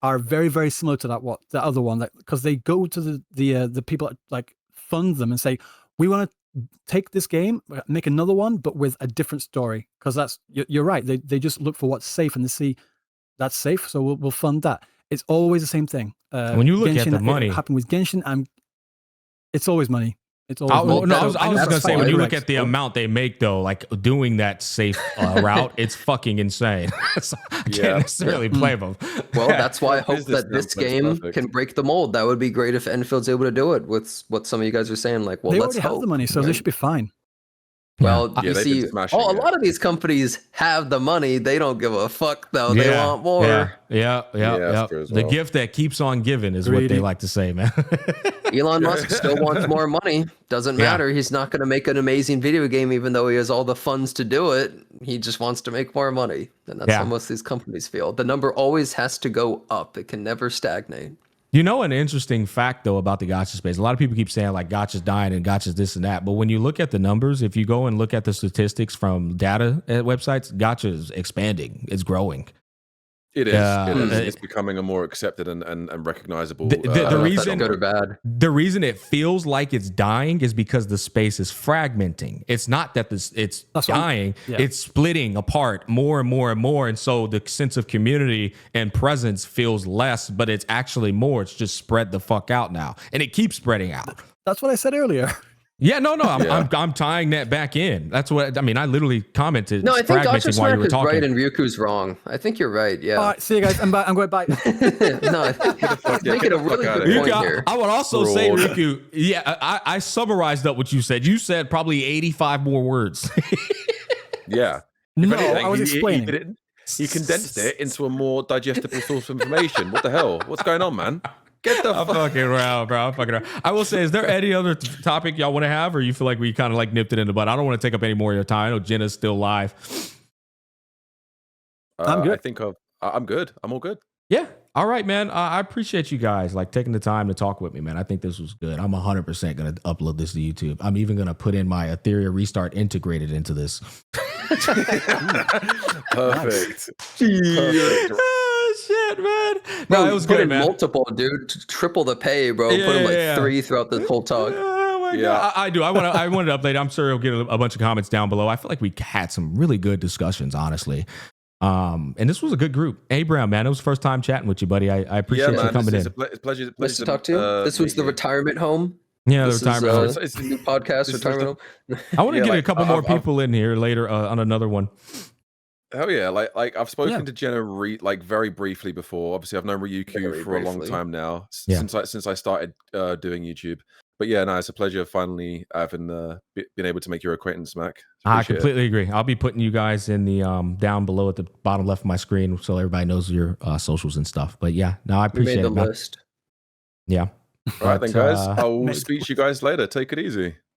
are very, very similar to the other one, because they go to the people that like fund them and say, we want to take this game, make another one, but with a different story. Because that's you're right. They just look for what's safe and they see that's safe, so we'll fund that. It's always the same thing. When you look at Genshin, the money, it happened with Genshin. It's always money. It's always money. I was just gonna say, when you look correct. at the amount they make, though, like doing that safe route, it's fucking insane. So I can't necessarily blame them. Well, that's why I hope Business that this sounds game perfect. can break the mold. That would be great if Enfield's able to do it with what some of you guys are saying. Like, well, They let's already have hope. the money, so they should be fine. Well, Yeah, you they've see, been smashing a it. lot of these companies have the money. They don't give a fuck, though. They want more. Yeah, that's true as The well. gift that keeps on giving is what they Greedy. like to say, man. Elon Musk still wants more money. Doesn't Yeah. matter. He's not going to make an amazing video game, even though he has all the funds to do it. He just wants to make more money. And that's Yeah. how most of these companies feel. The number always has to go up. It can never stagnate. You know, an interesting fact, though, about the gacha space, a lot of people keep saying like gacha's dying and gacha's this and that. But when you look at the numbers, if you go and look at the statistics from data at websites, gacha is expanding. It's growing. It is. Yeah. It is. It's becoming a more accepted and recognizable. The I don't know if that's reason- good or bad. The reason it feels like it's dying is because the space is fragmenting. It's not that it's That's what dying. yeah. It's splitting apart more and more and more. And so the sense of community and presence feels less, but it's actually more. It's just spread the fuck out now. And it keeps spreading out. That's what I said earlier. Yeah, no. Yeah. I'm tying that back in. That's what I mean. I literally commented. No, I think Gacha fragmenting while you Smack were is talking. right and Ryuku's wrong. I think you're right. Yeah. All right, see you guys. I'm back. I'm going back. No, I think you're making a really outta good here. point Ryuku, here. I would also say, Fraud. Riku, yeah, I summarized up what you said. You said probably 85 more words. Yeah. No, If anything, I was explaining. He condensed it into a more digestible source of information. What the hell? What's going on, man? Get the I'm fuck. fucking around, bro. I'm fucking around. I will say, is there any other topic y'all want to have, or you feel like we kind of like nipped it in the bud? I don't want to take up any more of your time. I know Jenna's still live. I'm good. I think I'm good. I'm all good. Yeah. All right, man. I appreciate you guys like taking the time to talk with me, man. I think this was good. I'm 100% going to upload this to YouTube. I'm even going to put in my Ethereum restart integrated into this. Perfect. Perfect. Oh, shit, man. Bro, No, it was put good, in man. multiple, dude. Triple the pay, bro. Yeah, Put in like yeah, yeah. 3 throughout the whole talk. Oh my Yeah. God. I do. I wanted to update. I'm sure you'll get a bunch of comments down below. I feel like we had some really good discussions, honestly. And this was a good group. Abraham, man, it was the first time chatting with you, buddy. I appreciate you coming it's in. a pleasure. Nice to talk to you. This was meet the you. retirement home. Yeah, the This retirement is, home. It's the new podcast, this was retirement home. I want to yeah, get a like, couple more I've- people in here later on another one. Hell yeah! Like I've spoken Yeah. to Jenna like very briefly before. Obviously, I've known Ryuku Very for a long briefly. time now Yeah. since I started doing YouTube. But yeah, no, it's a pleasure finally having been able to make your acquaintance, Mac. I Appreciate it. completely agree. I'll be putting you guys in the down below at the bottom left of my screen so everybody knows your socials and stuff. But yeah, no, I We made appreciate the it, man. list. Yeah. All right, then, But, guys. I will Mate. speak to you guys later. Take it easy.